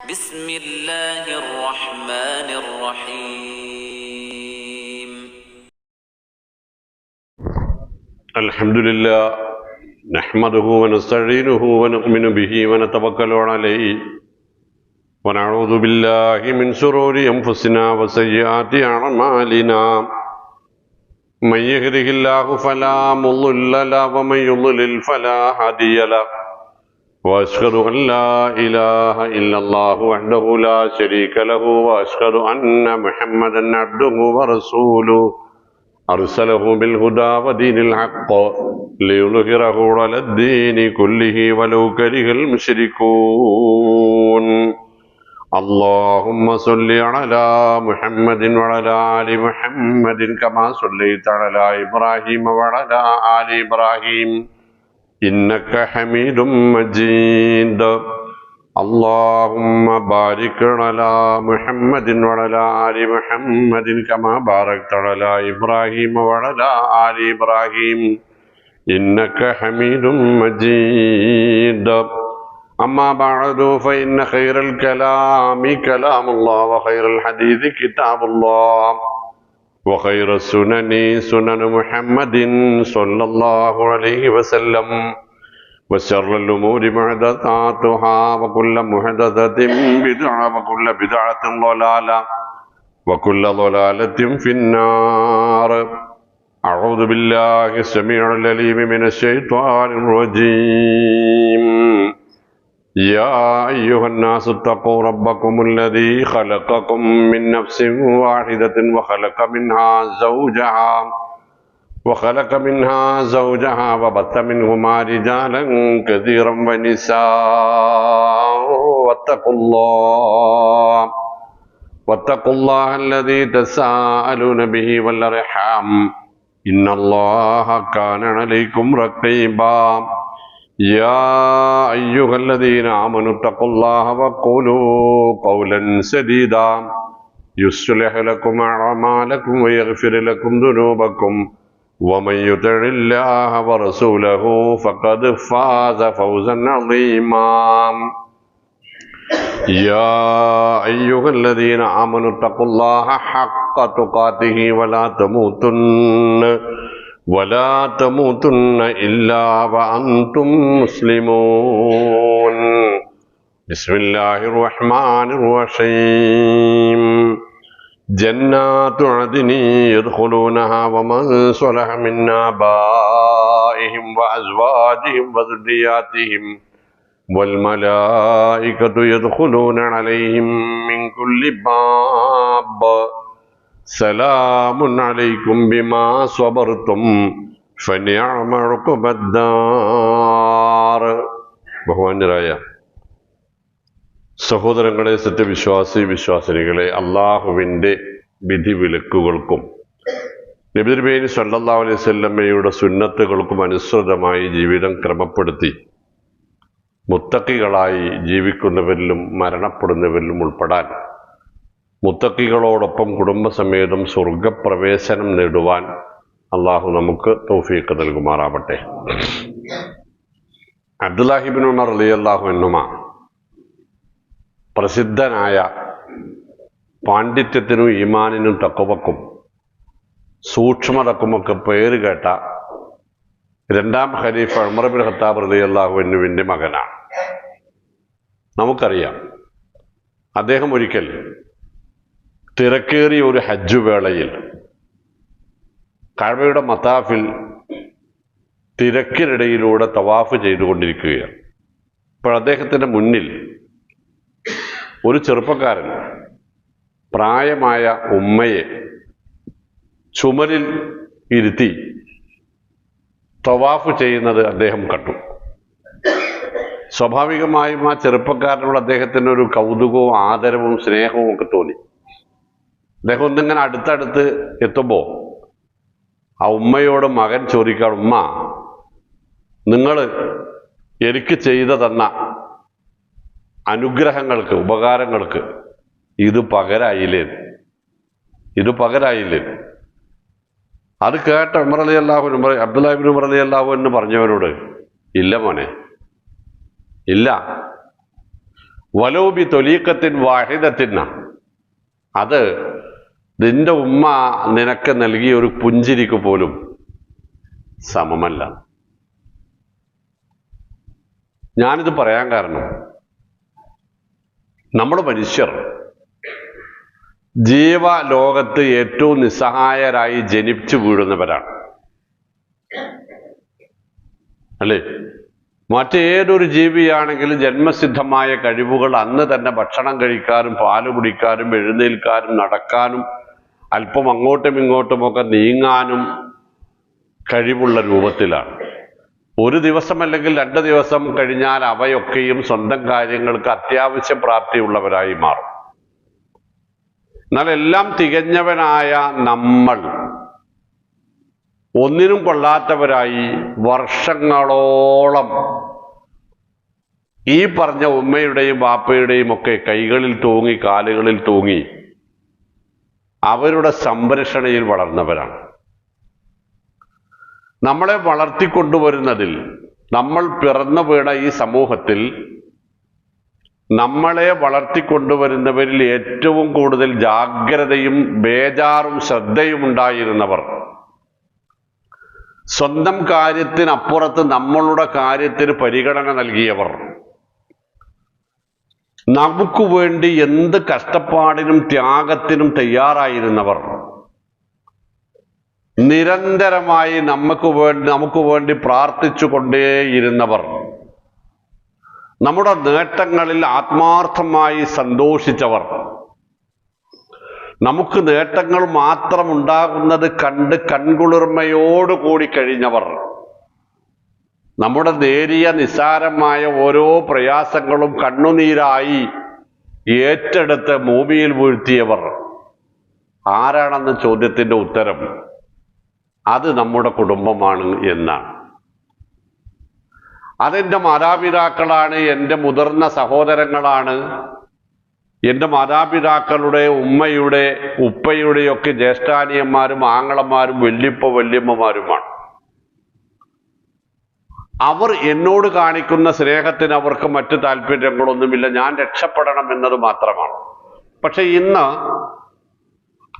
بسم الله الرحمن الرحيم الحمد لله نحمده ونستعينه ونؤمن به ونتوكل عليه ونعوذ بالله من شرور أنفسنا وسيئات أعمالنا من يهده الله فلا مضل له ومن يضلل فلا هادي له وأشهد أن لا إله إلا الله وحده لا شريك له وأشهد أن محمدا عبده ورسوله أرسله بالهدى ودين الحق ليظهره على الدين كله ولو كره المشركون اللهم صل على محمد وعلى آل محمد كما صليت على إبراهيم وعلى آل إبراهيم إنك حميد مجيد اللهم بارك على محمد وعلى آل محمد كما باركت على إبراهيم وعلى آل إبراهيم إنك حميد مجيد أما بعد فإن خير الكلام كلام الله وخير الحديث كتاب الله وخير السنن سنن محمد صلى الله عليه وسلم وشر الأمور محدثاتها وكل محدثة بدعة وكل بدعة ضلالة وكل ضلالة في النار أعوذ بالله السميع العليم من الشيطان الرجيم يا أيها الناس اتقوا ربكم الذي خلقكم من نفس واحدة وخلق منها زوجها وبث منهما رجالا كثيرا ونساء واتقوا الله الذي تساءلون به والأرحام إن الله كان عليكم رقيبا يا أيها الذين آمنوا اتقوا الله وقولوا قولا سديدا يصلح لكم أعمالكم ويغفر لكم ذنوبكم ومن يطع الله ورسوله فقد فاز فوزا عظيما يا أيها الذين آمنوا اتقوا الله حق تقاته ولا تموتن إلا وأنتم مسلمون بسم الله الرحمن الرحيم جنات عدن يدخلونها ومن صلح من آبائهم وأزواجهم وذرياتهم والملائكة يدخلون عليهم من كل باب سلام عليكم بما صبرتم فنعم عقب الدار. ബഹുമാന്യരായ സഹോദരങ്ങളെ, വിശ്വാസിനികളെ, അള്ളാഹുവിൻ്റെ വിധിവിലക്കുകൾക്കും നബി തിരുമേനി സല്ലല്ലാഹു അലൈഹി വസല്ലമയുടെ സുന്നത്തുകൾക്കും അനുസൃതമായി ജീവിതം ക്രമപ്പെടുത്തി മുത്തഖികളായി ജീവിക്കുന്നവരിലും മരണപ്പെടുന്നവരിലും ഉൾപ്പെടാൻ, മുത്തഖികളോടൊപ്പം കുടുംബസമേതം സ്വർഗപ്രവേശനം നേടുവാൻ അള്ളാഹു നമുക്ക് തൗഫീഖ് നൽകുമാറാവട്ടെ. അബ്ദുല്ലാഹി ഇബ്നു ഉമർ റളിയല്ലാഹു അൻഹുമാ പ്രസിദ്ധനായ പാണ്ഡിത്യത്തിനും ഈമാനിനും തഖ്വക്കും സൂക്ഷ്മതക്കുമൊക്കെ പേര് കേട്ട രണ്ടാം ഖലീഫ ഉമർ ഇബ്നു ഖത്താബ് റളിയല്ലാഹു അൻഹുവിൻ്റെ മകനാണ്. നമുക്കറിയാം, അദ്ദേഹം ഒരിക്കൽ തിരക്കേറിയ ഒരു ഹജ്ജ് വേളയിൽ കഅബയുടെ മതാഫിൽ തിരക്കിനിടയിലൂടെ തവാഫ് ചെയ്തുകൊണ്ടിരിക്കുകയാണ്. അപ്പോൾ അദ്ദേഹത്തിൻ്റെ മുന്നിൽ ഒരു ചെറുപ്പക്കാരൻ പ്രായമായ ഉമ്മയെ ചുമലിൽ ഇരുത്തി തവാഫ് ചെയ്യുന്നത് അദ്ദേഹം കണ്ടു. സ്വാഭാവികമായും ആ ചെറുപ്പക്കാരനോട് അദ്ദേഹത്തിന് ഒരു കൗതുകവും ആദരവും സ്നേഹവും ഒക്കെ തോന്നി. അദ്ദേഹം ഒന്നിങ്ങനെ അടുത്തടുത്ത് എത്തുമ്പോൾ ആ ഉമ്മയോട് മകൻ ചോദിക്കാണ്, ഉമ്മ, നിങ്ങൾ എനിക്ക് ചെയ്തു തന്ന അനുഗ്രഹങ്ങൾക്ക്, ഉപകാരങ്ങൾക്ക് ഇത് പകരായില്ലേ? അത് കേട്ട ഉമർ റളിയല്ലാഹു അൻഹു, അബ്ദുല്ലാഹി ഇബ്നു ഉമർ റളിയല്ലാഹു അൻഹു പറഞ്ഞവനോട്, ഇല്ല മോനെ, ഇല്ല, വലോബി തൊലീക്കത്തിൻ വാഹിദത്തിന, അത് നിന്റെ ഉമ്മ നിനക്ക് നൽകിയ ഒരു പുഞ്ചിരിക്ക് പോലും സമമല്ല. ഞാനിത് പറയാൻ കാരണം, നമ്മൾ മനുഷ്യർ ജീവലോകത്ത് ഏറ്റവും നിസ്സഹായരായി ജനിച്ചു വീഴുന്നവരാണ്, അല്ലേ? മറ്റേതൊരു ജീവിയാണെങ്കിലും ജന്മസിദ്ധമായ കഴിവുകൾ അന്ന് തന്നെ ഭക്ഷണം കഴിക്കാനും പാല് കുടിക്കാനും എഴുന്നേൽക്കാനും നടക്കാനും അല്പം അങ്ങോട്ടും ഇങ്ങോട്ടുമൊക്കെ നീങ്ങാനും കഴിവുള്ള രൂപത്തിലാണ്. ഒരു ദിവസം അല്ലെങ്കിൽ 2 ദിവസം കഴിഞ്ഞാൽ അവയൊക്കെയും സ്വന്തം കാര്യങ്ങൾക്ക് അത്യാവശ്യ പ്രാപ്തിയുള്ളവരായി മാറും. എന്നാൽ എല്ലാം തികഞ്ഞവനായ നമ്മൾ ഒന്നിനും കൊള്ളാത്തവരായി വർഷങ്ങളോളം ഈ പറഞ്ഞ ഉമ്മയുടെയും ബാപ്പയുടെയും ഒക്കെ കൈകളിൽ തൂങ്ങി കാലുകളിൽ തൂങ്ങി അവരുടെ സംരക്ഷണയിൽ വളർന്നവരാണ്. നമ്മളെ വളർത്തിക്കൊണ്ടുവരുന്നതിൽ, നമ്മൾ പിറന്നു വീണ ഈ സമൂഹത്തിൽ നമ്മളെ വളർത്തിക്കൊണ്ടുവരുന്നവരിൽ ഏറ്റവും കൂടുതൽ ജാഗ്രതയും ബേജാറും ശ്രദ്ധയും ഉണ്ടായിരുന്നവർ, സ്വന്തം കാര്യത്തിനപ്പുറത്ത് നമ്മളുടെ കാര്യത്തിന് പരിഗണന നൽകിയവർ, നമുക്ക് വേണ്ടി എന്ത് കഷ്ടപ്പാടിനും ത്യാഗത്തിനും തയ്യാറായിരുന്നവർ, നിരന്തരമായി നമുക്ക് വേണ്ടി പ്രാർത്ഥിച്ചു കൊണ്ടേയിരുന്നവർ, നമ്മുടെ നേട്ടങ്ങളിൽ ആത്മാർത്ഥമായി സന്തോഷിച്ചവർ, നമുക്ക് നേട്ടങ്ങൾ മാത്രം ഉണ്ടാകുന്നത് കണ്ട് കൺകുളിർമയോടുകൂടി കഴിഞ്ഞവർ, നമ്മുടെ നേരിയ നിസ്സാരമായ ഓരോ പ്രയാസങ്ങളും കണ്ണുനീരായി ഏറ്റെടുത്ത് ഭൂമിയിൽ വീഴ്ത്തിയവർ ആരാണെന്ന ചോദ്യത്തിന്റെ ഉത്തരം അത് നമ്മുടെ കുടുംബമാണ് എന്നാണ്. അതെൻ്റെ മാതാപിതാക്കളാണ്, എൻ്റെ മുതിർന്ന സഹോദരങ്ങളാണ്, എൻ്റെ മാതാപിതാക്കളുടെ ഉമ്മയുടെ ഉപ്പയുടെയൊക്കെ ജ്യേഷ്ഠാനിയന്മാരും ആങ്ങളമാരും വല്യമ്മമാരുമാണ്. അവർ എന്നോട് കാണിക്കുന്ന സ്നേഹത്തിന് അവർക്ക് മറ്റു താല്പര്യങ്ങളൊന്നുമില്ല, ഞാൻ രക്ഷപ്പെടണം എന്നത് മാത്രമാണ്. പക്ഷെ ഇന്ന്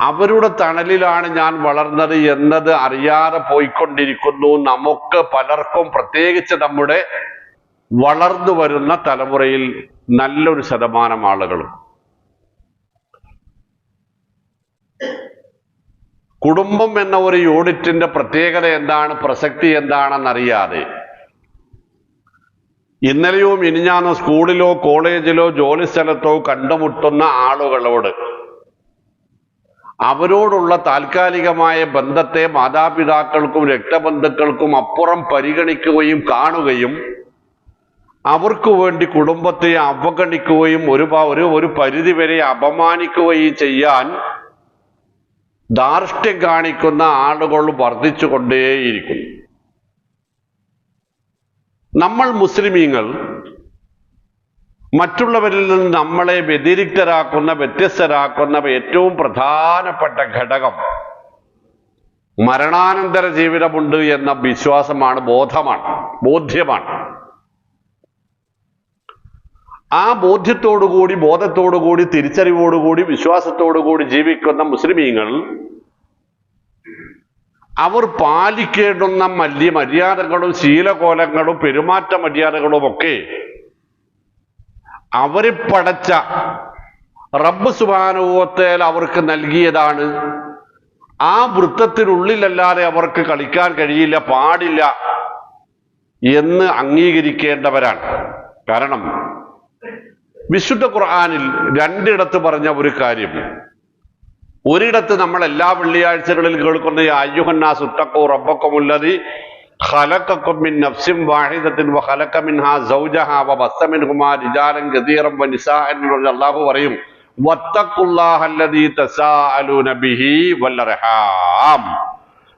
അവരുടെ തണലിലാണ് ഞാൻ വളർന്നത് എന്നത് അറിയാതെ പോയിക്കൊണ്ടിരിക്കുന്നു നമുക്ക് പലർക്കും, പ്രത്യേകിച്ച് നമ്മുടെ വളർന്നു വരുന്ന തലമുറയിൽ നല്ലൊരു ശതമാനം ആളുകളും. കുടുംബം എന്ന ഒരു യൂണിറ്റിന്റെ പ്രത്യേകത എന്താണ്, പ്രസക്തി എന്താണെന്നറിയാതെ ഇന്നലെയോ മിനിഞ്ഞാന്നോ സ്കൂളിലോ കോളേജിലോ ജോലി സ്ഥലത്തോ കണ്ടുമുട്ടുന്ന ആളുകളോട് അവരോടുള്ള താൽക്കാലികമായ ബന്ധത്തെ മാതാപിതാക്കൾക്കും രക്തബന്ധുക്കൾക്കും അപ്പുറം പരിഗണിക്കുകയും കാണുകയും അവർക്ക് വേണ്ടി കുടുംബത്തെ അവഗണിക്കുകയും ഒരു പരിധിവരെ അപമാനിക്കുകയും ചെയ്യാൻ ധാർഷ്ട്യം കാണിക്കുന്ന ആളുകൾ വർദ്ധിച്ചുകൊണ്ടേയിരിക്കുന്നു. നമ്മൾ മുസ്ലിമീങ്ങൾ മറ്റുള്ളവരിൽ നിന്ന് നമ്മളെ വ്യതിരിക്തരാക്കുന്ന, വ്യത്യസ്തരാക്കുന്ന ഏറ്റവും പ്രധാനപ്പെട്ട ഘടകം മരണാനന്തര ജീവിതമുണ്ട് എന്ന വിശ്വാസമാണ്, ബോധ്യമാണ്. ആ ബോധത്തോടുകൂടി തിരിച്ചറിവോടുകൂടി വിശ്വാസത്തോടുകൂടി ജീവിക്കുന്ന മുസ്ലിമീങ്ങൾ അവർ പാലിക്കേണ്ടുന്ന മര്യാദകളും ശീലകോലങ്ങളും പെരുമാറ്റ മര്യാദകളും ഒക്കെ അവരെ പടച്ച റബ്ബ് സുബ്ഹാനഹു വ തആല അവർക്ക് നൽകിയതാണ്. ആ വൃത്തത്തിനുള്ളിലല്ലാതെ അവർക്ക് കളിക്കാൻ കഴിയില്ല, പാടില്ല എന്ന് അംഗീകരിക്കേണ്ടവരാണ്. കാരണം വിശുദ്ധ ഖുർആനിൽ 2 ഇടത്ത് പറഞ്ഞ ഒരു കാര്യം, ഒരിടത്ത് നമ്മൾ എല്ലാ വെള്ളിയാഴ്ചകളിൽ കേൾക്കുന്ന അയ്യുഹന്നാസു ഇത്തഖൂ റബ്ബക്കുമുല്ലദീ ഖലഖക്കും മിൻ നഫ്സിൻ വാഹിദത്തിൻ വഖലഖ മിൻഹാ സൗജഹാ വബസ്സ മിൻഹുമാ റിജാലൻ കസീറൻ വനിസാഅൻ എന്ന് അല്ലാഹു പറയും. വത്തഖുല്ലാഹല്ലദീ തസാഅലൂന ബിഹി വൽഅർഹാം,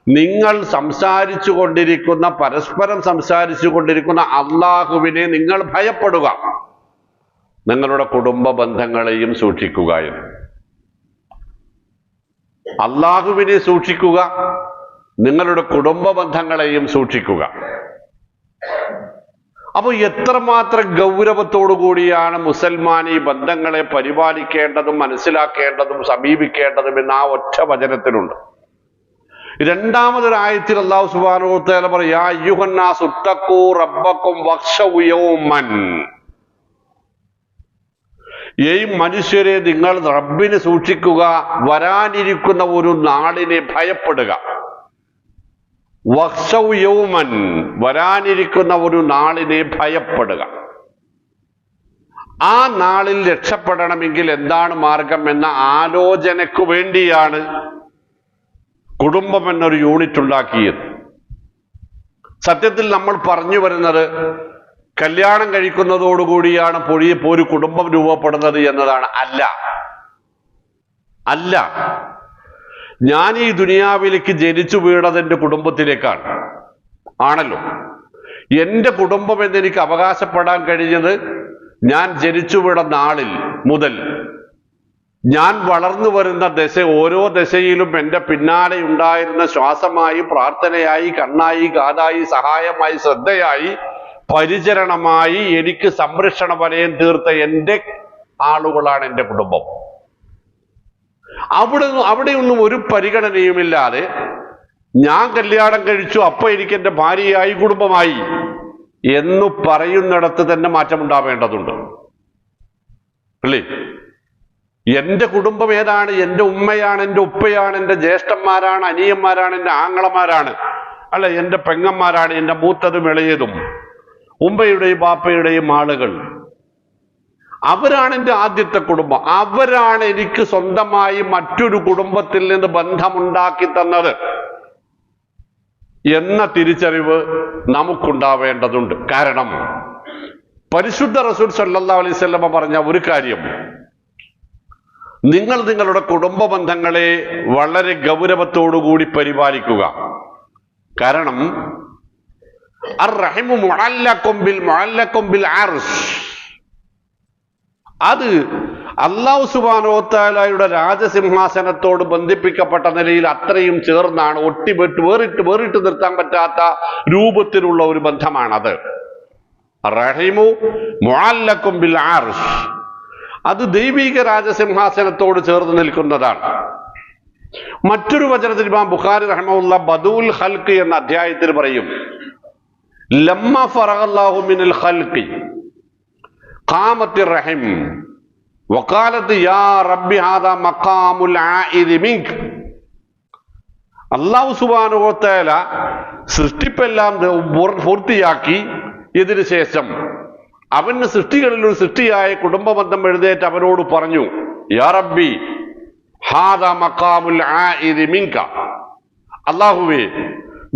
നിങ്ങൾ പരസ്പരം സംസാരിച്ചു കൊണ്ടിരിക്കുന്ന അള്ളാഹുവിനെ നിങ്ങൾ ഭയപ്പെടുക, നിങ്ങളുടെ കുടുംബ ബന്ധങ്ങളെയും സൂക്ഷിക്കുക എന്ന്. അള്ളാഹുവിനെ സൂക്ഷിക്കുക, നിങ്ങളുടെ കുടുംബ ബന്ധങ്ങളെയും സൂക്ഷിക്കുക. അപ്പൊ എത്രമാത്രം ഗൗരവത്തോടു കൂടിയാണ് മുസൽമാൻ ഈ ബന്ധങ്ങളെ പരിപാലിക്കേണ്ടതും മനസ്സിലാക്കേണ്ടതും സമീപിക്കേണ്ടതും എന്ന് ആ ഒറ്റ വചനത്തിലുണ്ട്. രണ്ടാമതൊരായത്തിൽ അല്ലാഹു സുബ്ഹാനഹു വ തആല പറയാ, അയ്യുഹന്നാസ് ഉത്തഖൂ റബ്ബക്കും വഖ്ശൗ യൗമൻ. ഏയ് മനുഷ്യരെ, നിങ്ങൾ റബ്ബിനെ സൂക്ഷിക്കുക, വരാനിരിക്കുന്ന ഒരു നാളിനെ ഭയപ്പെടുക. വഖ്ശൗ യൗമൻ, വരാനിരിക്കുന്ന ഒരു നാളിനെ ഭയപ്പെടുക. ആ നാളിൽ രക്ഷപ്പെടണമെങ്കിൽ എന്താണ് മാർഗം എന്ന ആലോചനയ്ക്കു വേണ്ടിയാണ് കുടുംബം എന്നൊരു യൂണിറ്റ് ഉണ്ടാക്കിയത്. സത്യത്തിൽ നമ്മൾ പറഞ്ഞു വരുന്നത് കല്യാണം കഴിക്കുന്നതോടുകൂടിയാണ് ഒരു കുടുംബം രൂപപ്പെടുന്നത് എന്നതാണ്. അല്ല, ഞാൻ ഈ ദുനിയാവിലേക്ക് ജനിച്ചു വീണത് എൻ്റെ കുടുംബത്തിലേക്കാണ്. ആണല്ലോ, എൻ്റെ കുടുംബം എന്നെനിക്ക് അവകാശപ്പെടാൻ കഴിഞ്ഞത് ഞാൻ ജനിച്ചു വീണ നാളിൽ മുതൽ ഞാൻ വളർന്നു വരുന്ന ഓരോ ദശയിലും എൻ്റെ പിന്നാലെ ഉണ്ടായിരുന്ന ശ്വാസമായി, പ്രാർത്ഥനയായി, കണ്ണായി, കാതായി, സഹായമായി, ശ്രദ്ധയായി, പരിചരണമായി, എനിക്ക് സംരക്ഷണ വലയം തീർത്ത എൻ്റെ ആളുകളാണ് എൻ്റെ കുടുംബം. അവിടെയൊന്നും ഒരു പരിഗണനയുമില്ലാതെ ഞാൻ കല്യാണം കഴിച്ചു, അപ്പൊ എനിക്ക് എൻ്റെ ഭാര്യയായി, കുടുംബമായി എന്നു പറയുന്നിടത്ത് തന്നെ മാറ്റമുണ്ടാവേണ്ടതുണ്ട് അല്ലേ? എൻ്റെ കുടുംബം ഏതാണ്? എൻ്റെ ഉമ്മയാണ്, എൻ്റെ ഉപ്പയാണ്, എൻ്റെ ജ്യേഷ്ഠന്മാരാണ്, അനിയന്മാരാണ്, എൻ്റെ ആങ്ങളമാരാണ്, അല്ല എൻ്റെ പെങ്ങന്മാരാണ്, എൻ്റെ മൂത്തതും ഇളയതും, ഉമ്മയുടെയും ബാപ്പയുടെയും ആളുകൾ. അവരാണ് എൻ്റെ ആദ്യത്തെ കുടുംബം. അവരാണ് എനിക്ക് സ്വന്തമായി മറ്റൊരു കുടുംബത്തിൽ നിന്ന് ബന്ധമുണ്ടാക്കി തന്നത് എന്ന തിരിച്ചറിവ് നമുക്കുണ്ടാവേണ്ടതുണ്ട്. കാരണം പരിശുദ്ധ റസൂൽ സല്ലല്ലാഹു അലൈഹി വസല്ലം പറഞ്ഞ ഒരു കാര്യം, നിങ്ങൾ നിങ്ങളുടെ കുടുംബ ബന്ധങ്ങളെ വളരെ ഗൗരവത്തോടുകൂടി പരിപാലിക്കുക. കാരണം അർറഹിമു മുഅല്ലഖും ബിൽ അർശ്, അത് അല്ലാഹു സുബ്ഹാനഹു വ തആലയുടെ രാജസിംഹാസനത്തോട് ബന്ധിപ്പിക്കപ്പെട്ട നിലയിൽ അത്രയും ചേർന്നാണ്, വേറിട്ട് നിർത്താൻ പറ്റാത്ത രൂപത്തിലുള്ള ഒരു ബന്ധമാണത്. റഹിമു മുഅല്ലഖും ബിൽ അർശ്, അത് ദൈവിക രാജസിംഹാസനത്തോട് ചേർന്ന് നിൽക്കുന്നതാണ്. മറ്റൊരു വചനത്തിൽ ഇമാം ബുഖാരി റഹ്മഹുല്ലാ ബദൂൽ ഖൽഖ് എന്ന അധ്യായത്തിൽ പറയും, ലമ്മ ഫറഗല്ലാഹു മിനൽ ഖൽഖി ഖാമത്തിർ റഹിം വഖാലത്ത് യാ റബ്ബി ഹാദാ മഖാമുൽ ആഇദി മിൻക. അല്ലാഹു സുബ്ഹാനഹു വ തആല സൃഷ്ടിപ്പെല്ലാം പൂർത്തിയാക്കി ഇതിനു ശേഷം അവന് സൃഷ്ടികളിൽ ഒരു സൃഷ്ടിയായ കുടുംബബന്ധം എഴുന്നേറ്റ് അവനോട് പറഞ്ഞു, യാ റബ്ബി ഹാദാ മഖാമുൽ ആഇദി മിൻക. അല്ലാഹുവേ,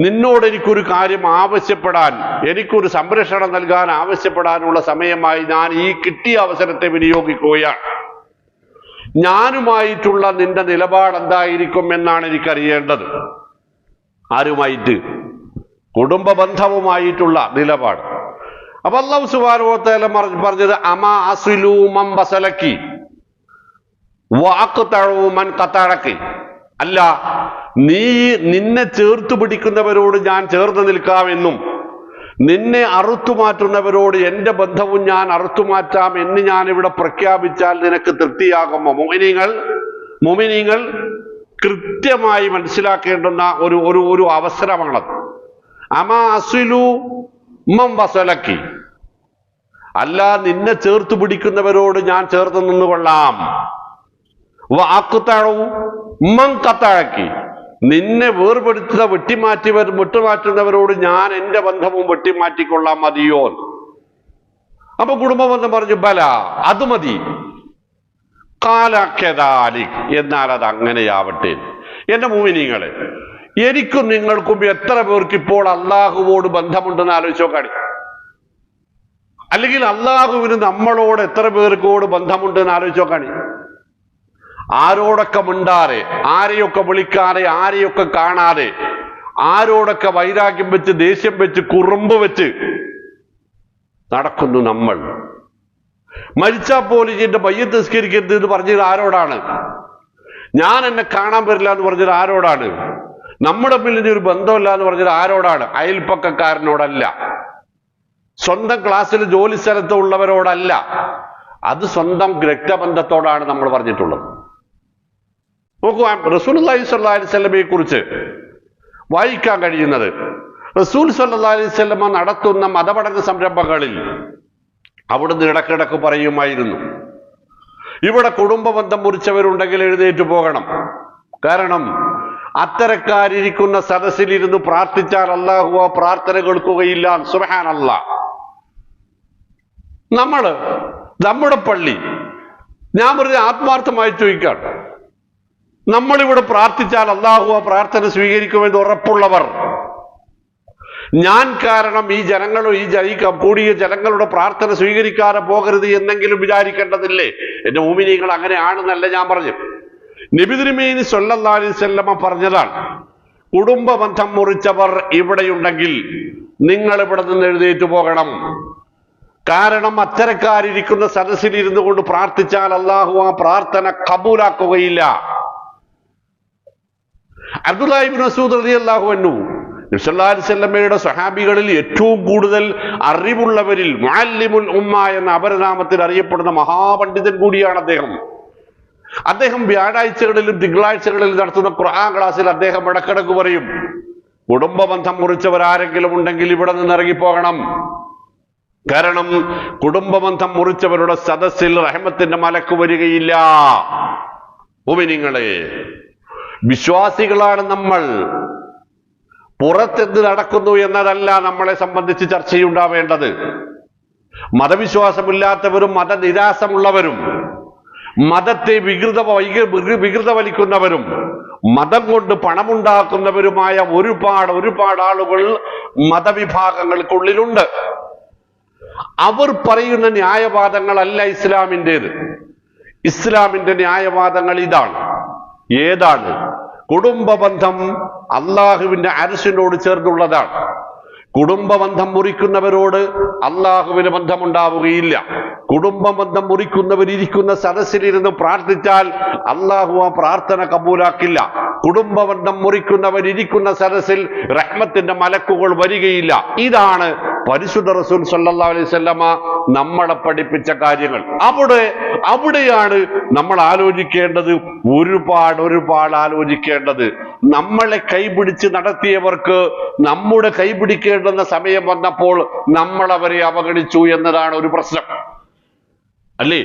നിന്നോട് എനിക്കൊരു കാര്യം ആവശ്യപ്പെടാൻ, എനിക്കൊരു സംരക്ഷണം നൽകാൻ ആവശ്യപ്പെടാനുള്ള സമയമായി ഞാൻ ഈ കിട്ടിയ അവസരത്തെ വിനിയോഗിക്കുകയാണ്. ഞാനുമായിട്ടുള്ള നിന്റെ നിലപാട് എന്തായിരിക്കും എന്നാണ് എനിക്കറിയേണ്ടത്. ആരുമായിട്ട്? കുടുംബ ബന്ധവുമായിട്ടുള്ള നിലപാട്. അപ്പൊ അല്ലാഹു സുബ്ഹാനഹു വ തആല പറഞ്ഞത്, അമാ അസ്ലു മൻ ബസലക്കി വഅഖതഉ മൻ ഖതഅകി. അല്ല, നിന്നെ ചേർത്തു പിടിക്കുന്നവരോട് ഞാൻ ചേർന്ന് നിൽക്കാമെന്നും നിന്നെ അറുത്തുമാറ്റുന്നവരോട് എൻ്റെ ബന്ധവും ഞാൻ അറുത്തുമാറ്റാം എന്ന് ഞാൻ ഇവിടെ പ്രഖ്യാപിച്ചാൽ നിനക്ക് തൃപ്തിയാകുമോ? മുഅ്മിനീങ്ങൾ കൃത്യമായി മനസ്സിലാക്കേണ്ടുന്ന ഒരു അവസരമാണത്. അമാ അസ്ലു മൻ ബസലക്കി, അല്ല, നിന്നെ ചേർത്തു പിടിക്കുന്നവരോട് ഞാൻ ചേർത്ത് നിന്നുകൊള്ളാം. വഅഖതഉ മൻ ഖതഅകി, നിന്നെ വേർപെടുത്തുന്ന വെട്ടിമാറ്റുന്നവരോട് ഞാൻ എൻ്റെ ബന്ധവും വെട്ടിമാറ്റിക്കൊള്ളാം, മതിയോ? അപ്പൊ കുടുംബബന്ധം പറഞ്ഞു, ബല, അത് മതി. ഖാല കദാലിക്, എന്നാൽ അത് അങ്ങനെയാവട്ടെ. എൻ്റെ മുഅ്മിനീങ്ങളെ, എനിക്കും നിങ്ങൾക്കും എത്ര പേർക്ക് ഇപ്പോൾ അള്ളാഹുവോട് ബന്ധമുണ്ടെന്ന് ആലോചിച്ച് നോക്കാണ്. അല്ലെങ്കിൽ അള്ളാഹുവിന് നമ്മളോട് എത്ര പേർക്കോട് ബന്ധമുണ്ടെന്ന് ആലോചിച്ച് നോക്കാണ്. ആരോടൊക്കെ മിണ്ടാതെ, ആരെയൊക്കെ വിളിക്കാതെ, ആരെയൊക്കെ കാണാതെ, ആരോടൊക്കെ വൈരാഗ്യം വെച്ച്, ദേഷ്യം വെച്ച്, കുറുമ്പ് വെച്ച് നടക്കുന്നു നമ്മൾ. മരിച്ചാ പോലും എന്റെ മയ്യത്ത് നിസ്കരിക്കരുത് എന്ന് പറഞ്ഞത് ആരോടാണ്? ഞാൻ എന്നെ കാണാൻ വരില്ല എന്ന് പറഞ്ഞത് ആരോടാണ്? നമ്മുടെ തമ്മിൽ ഒരു ബന്ധമില്ല എന്ന് പറഞ്ഞത് ആരോടാണ്? അയൽപ്പക്കക്കാരനോടല്ല. സ്വന്തം ക്ലാസ്സിൽ ജോലി സ്ഥലത്ത് ഉള്ളവരോടല്ല, അത് സ്വന്തം രക്തബന്ധത്തോടാണ് നമ്മൾ പറഞ്ഞിട്ടുള്ളത്. നോക്കൂ, റസൂലുള്ളാഹി സ്വല്ലല്ലാഹി അലൈഹി വസല്ലമയെ കുറിച്ച് വായിക്കാൻ കഴിയുന്നത്, റസൂൽ സ്വല്ലല്ലാഹി അലൈഹി വസല്ലമ നടത്തുന്ന മതപഠന സംരംഭങ്ങളിൽ അവിടുന്ന് ഇടക്കിടക്ക് പറയുമായിരുന്നു, ഇവിടെ കുടുംബ ബന്ധം മുറിച്ചവരുണ്ടെങ്കിൽ എഴുന്നേറ്റ് പോകണം. കാരണം അത്തരക്കാരിരിക്കുന്ന സദസ്സിലിരുന്ന് പ്രാർത്ഥിച്ചാൽ അല്ലാഹു ആ പ്രാർത്ഥന കേൾക്കുകയില്ല. സുബ്ഹാനല്ലാഹ്. നമ്മുടെ പള്ളി, ഞാൻ വെറുതെ ആത്മാർത്ഥമായി ചോദിക്കാണ്, നമ്മളിവിടെ പ്രാർത്ഥിച്ചാൽ അല്ലാഹു ആ പ്രാർത്ഥന സ്വീകരിക്കുമെന്ന് ഉറപ്പുള്ളവർ, ഞാൻ കാരണം ഈ ജനങ്ങളോ ഈ കൂടിയ ജനങ്ങളുടെ പ്രാർത്ഥന സ്വീകരിക്കാതെ പോകരുത് എന്നെങ്കിലും വിചാരിക്കേണ്ടതില്ലേ? എന്റെ മുഅ്മിനീങ്ങൾ അങ്ങനെയാണെന്നല്ല ഞാൻ പറഞ്ഞു. നബി തിരുമേനി സ്വല്ലല്ലാഹി അലൈഹി വസല്ലമ പറഞ്ഞതാണ്, കുടുംബ ബന്ധം മുറിച്ചവർ ഇവിടെയുണ്ടെങ്കിൽ നിങ്ങൾ ഇവിടെ നിന്ന് എഴുന്നേറ്റ് പോകണം. കാരണം അത്തരക്കാരിരിക്കുന്ന സദസ്സിൽ ഇരുന്നു കൊണ്ട് പ്രാർത്ഥിച്ചാൽ അല്ലാഹു ആ പ്രാർത്ഥന കബൂലാക്കുകയില്ല. അബ്ദുല്ലാഹി ഇബ്നു മസ്ഊദ് റളിയല്ലാഹു അൻഹു നബി സല്ലല്ലാഹു അലൈഹി വസല്ലമയുടെ സ്വഹാബികളിൽ ഏറ്റവും കൂടുതൽ അറിവുള്ളവരിൽ മുഅല്ലിമുൽ ഉമ്മ എന്ന അപരനാമത്തിൽ അറിയപ്പെടുന്ന മഹാപണ്ഡിതൻ കൂടിയാണ് അദ്ദേഹം വ്യാഴാഴ്ചകളിലും തിങ്കളാഴ്ചകളിലും നടത്തുന്ന ഖുർആൻ ക്ലാസ്സിൽ അദ്ദേഹം ഇടക്കിടക്ക് പറയും, കുടുംബ ബന്ധം മുറിച്ചവരാരെങ്കിലും ഉണ്ടെങ്കിൽ ഇവിടെ നിന്ന് ഇറങ്ങിപ്പോകണം. കാരണം കുടുംബ ബന്ധം മുറിച്ചവരുടെ സദസ്സിൽ റഹ്മത്തിന്റെ മലക്ക് വരികയില്ല. മുഅ്മിനീങ്ങളെ, വിശ്വാസികളാണ് നമ്മൾ. പുറത്തെന്ത് നടക്കുന്നു എന്നതല്ല നമ്മളെ സംബന്ധിച്ച് ചർച്ചയുണ്ടാവേണ്ടത്. മതവിശ്വാസമില്ലാത്തവരും മതനിരാസമുള്ളവരും മതത്തെ വികൃത വലിക്കുന്നവരും മതം കൊണ്ട് പണമുണ്ടാക്കുന്നവരുമായ ഒരുപാട് ആളുകൾ മതവിഭാഗങ്ങൾക്കുള്ളിലുണ്ട്. അവർ പറയുന്ന ന്യായവാദങ്ങളല്ല ഇസ്ലാമിൻ്റെത്. ഇസ്ലാമിന്റെ ന്യായവാദങ്ങൾ ഇതാണ്. ഏതാണ്? കുടുംബ ബന്ധം അള്ളാഹുവിന്റെ അർശിനോട് ചേർന്നുള്ളതാണ്. കുടുംബ ബന്ധം മുറിക്കുന്നവരോട് അള്ളാഹുവിന് ബന്ധമുണ്ടാവുകയില്ല. കുടുംബ ബന്ധം മുറിക്കുന്നവരിയ്ക്കുന്ന സദസ്സിലിരുന്ന് പ്രാർത്ഥിച്ചാൽ അള്ളാഹു ആ പ്രാർത്ഥന കബൂലാക്കില്ല. കുടുംബ ബന്ധം മുറിക്കുന്നവരിയ്ക്കുന്ന സദസ്സിൽ റഹ്മത്തിന്റെ മലക്കുകൾ വരികയില്ല. ഇതാണ് പരിശുദ്ധ റസൂൽ സല്ലല്ലാഹു അലൈഹി വസല്ലമ നമ്മളെ പഠിപ്പിച്ച കാര്യങ്ങൾ. അവിടെയാണ് നമ്മൾ ആലോചിക്കേണ്ടത്, ഒരുപാട് ആലോചിക്കേണ്ടത്. നമ്മളെ കൈപിടിച്ച് നടത്തിയവർക്ക് നമ്മുടെ കൈപിടിക്കേണ്ടുന്ന സമയം വന്നപ്പോൾ നമ്മൾ അവരെ അവഗണിച്ചു എന്നതാണ് ഒരു പ്രശ്നം, അല്ലേ?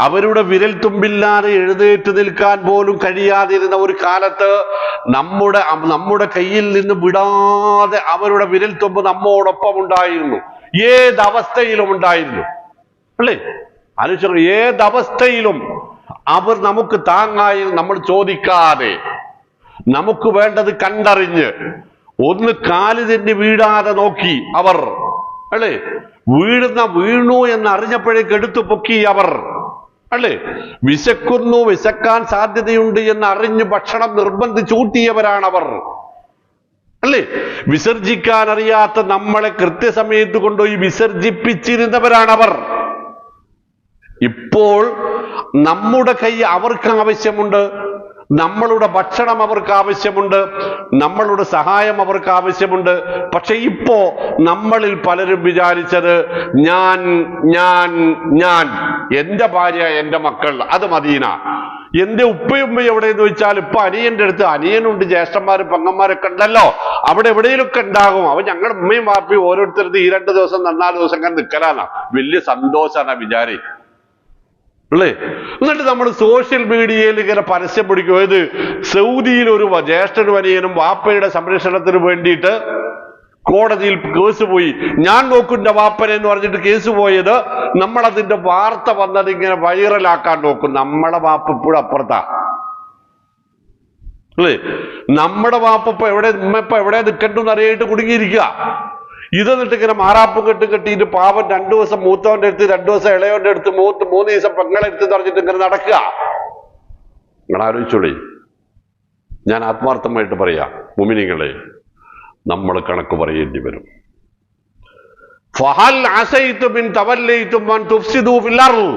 അവരുടെ വിരൽ തുമ്പില്ലാതെ എഴുന്നേറ്റ് നിൽക്കാൻ പോലും കഴിയാതിരുന്ന ഒരു കാലത്ത് നമ്മുടെ കയ്യിൽ നിന്ന് വിടാതെ അവരുടെ വിരൽ തുമ്പ് നമ്മോടൊപ്പം ഉണ്ടായിരുന്നു. ഏതവസ്ഥയിലും ഉണ്ടായിരുന്നു, അല്ലേ? ആലോചിച്ചു, ഏതവസ്ഥയിലും അവർ നമുക്ക് താങ്ങായി. നമ്മൾ ചോദിക്കാതെ, നമുക്ക് വേണ്ടത് കണ്ടറിഞ്ഞ്, ഒന്ന് കാല് തന്നെ വീഴാതെ നോക്കി അവർ, അല്ലേ? വീണു എന്ന് അറിഞ്ഞപ്പോഴേക്ക് എടുത്തു പൊക്കി അവർ, അല്ലേ? വിശക്കാൻ സാധ്യതയുണ്ട് എന്ന് അറിഞ്ഞ് ഭക്ഷണം നിർബന്ധിച്ചൂട്ടിയവരാണവർ, അല്ലേ? വിസർജിക്കാൻ അറിയാത്ത നമ്മളെ കൃത്യസമയത്ത് കൊണ്ടുപോയി വിസർജിപ്പിച്ചിരുന്നവരാണവർ. ഇപ്പോൾ നമ്മുടെ കൈ അവർക്ക് ആവശ്യമുണ്ട്, നമ്മളുടെ ഭക്ഷണം അവർക്ക് ആവശ്യമുണ്ട്, നമ്മളുടെ സഹായം അവർക്ക് ആവശ്യമുണ്ട്. പക്ഷെ ഇപ്പോ നമ്മളിൽ പലരും വിചാരിച്ചത് ഞാൻ എന്റെ ഭാര്യ, എന്റെ മക്കൾ, അത് മദീന. എന്റെ ഉപ്പയുമ്മയും എവിടെയെന്ന് ചോദിച്ചാൽ ഇപ്പൊ അനിയന്റെ അടുത്ത്, അനിയനുണ്ട്, ജ്യേഷ്ഠന്മാരും പെങ്ങന്മാരൊക്കെ ഉണ്ടല്ലോ, അവിടെ എവിടെയെങ്കിലുമൊക്കെ ഉണ്ടാകും. അവ ഞങ്ങളുടെ ഉമ്മയും വാപ്പയും ഓരോരുത്തരത്ത് 2 ദിവസം 4 ദിവസം അങ്ങനെ നിൽക്കലാന്നാ. വലിയ സന്തോഷാണ് വിചാരി, അല്ലേ? എന്നിട്ട് നമ്മൾ സോഷ്യൽ മീഡിയയിൽ ഇങ്ങനെ പരസ്യം പിടിക്കും. ഏത്? സൗദിയിൽ ഒരു ജ്യേഷ്ഠനും അനിയനും വാപ്പയുടെ സംരക്ഷണത്തിന് വേണ്ടിയിട്ട് കോടതിയിൽ കേസ് പോയി. ഞാൻ നോക്കുന്ന വാപ്പനെ എന്ന് പറഞ്ഞിട്ട് കേസ് പോയത്, നമ്മളതിന്റെ വാർത്ത വന്നത് ഇങ്ങനെ വൈറലാക്കാൻ നോക്കും. നമ്മളെ വാപ്പ ഇപ്പോഴും അപ്പുറത്താ, അല്ലേ? നമ്മുടെ വാപ്പ എവിടെ, ഉമ്മ എവിടെ നിൽക്കണ്ടെന്ന് അറിയായിട്ട് കുടുങ്ങിയിരിക്കുക. ഇതെന്നിട്ട് ഇങ്ങനെ മാറാപ്പ് കെട്ടിയിട്ട് പാവം 2 ദിവസം മൂത്തവന്റെ അടുത്ത്, 2 ദിവസം ഇളയവന്റെ അടുത്ത്, 3 ദിവസം പെങ്ങളെ അടുത്ത് പറഞ്ഞിട്ട് ഇങ്ങനെ നടക്കുക. നിങ്ങൾ ആലോചിച്ചോളി. ഞാൻ ആത്മാർത്ഥമായിട്ട് പറയാം, മുഅ്മിനീങ്ങളെ, നമ്മൾ കണക്ക് പറയേണ്ടി വരും. ഫഹൽ അസൈതും ഇൻ തവല്ലൈതും അൻ തുഫ്സിദു ഫിൽ അർള്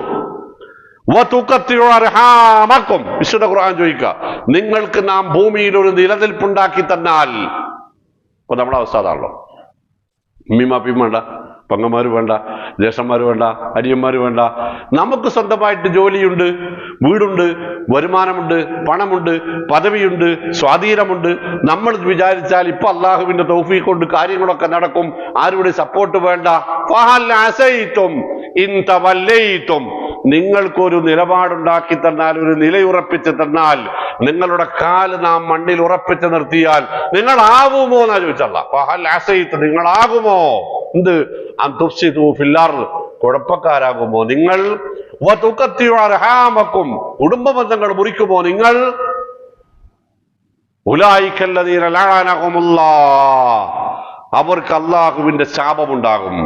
വതുഖത്തിഉ അർഹാമക്കും. വിശുദ്ധ ഖുർആൻ ചോദിക്കുക, നിങ്ങൾക്ക് നാം ഭൂമിയിൽ ഒരു നിലനിൽപ്പുണ്ടാക്കി തന്നാൽ. അപ്പൊ നമ്മുടെ അവസ്ഥ അതാണല്ലോ. ഉമ്മിമാപ്പിയും വേണ്ട, പെങ്ങന്മാർ വേണ്ട, ജ്യേഷ്ഠന്മാർ വേണ്ട, അരിയന്മാർ വേണ്ട. നമുക്ക് സ്വന്തമായിട്ട് ജോലിയുണ്ട്, വീടുണ്ട്, വരുമാനമുണ്ട്, പണമുണ്ട്, പദവിയുണ്ട്, സ്വാധീനമുണ്ട്. നമ്മൾ വിചാരിച്ചാൽ ഇപ്പൊ അള്ളാഹുവിന്റെ തൗഫീഖ് കൊണ്ട് കാര്യങ്ങളൊക്കെ നടക്കും. ആരുടെ സപ്പോർട്ട് വേണ്ട. ഫഹൽ അസൈതും ഇൻ തവല്ലൈതും, നിങ്ങൾക്കൊരു നിലപാടുണ്ടാക്കി തന്നാൽ, ഒരു നിലയുറപ്പിച്ച് തന്നാൽ, നിങ്ങളുടെ കാല് നാം മണ്ണിൽ ഉറപ്പിച്ച് നിർത്തിയാൽ നിങ്ങളാകുമോ എന്നാ ചോദിച്ചല്ല. ഫഹൽ അസൈതും, നിങ്ങളാകുമോ എന്ത്? അൻ തുഫ്സിദു ഫിൽ അർദ്, കുഴപ്പക്കാരാകുമോ നിങ്ങൾ? വതുഖത്തിഉ അർഹാമക്കും, കുടുംബ ബന്ധങ്ങൾ മുറിക്കുമോ നിങ്ങൾ? ഉലൈകല്ലദീന ലഅനഹുമുല്ലാഹ്, അവർക്ക് അല്ലാഹുവിന്റെ ശാപമുണ്ടാകും.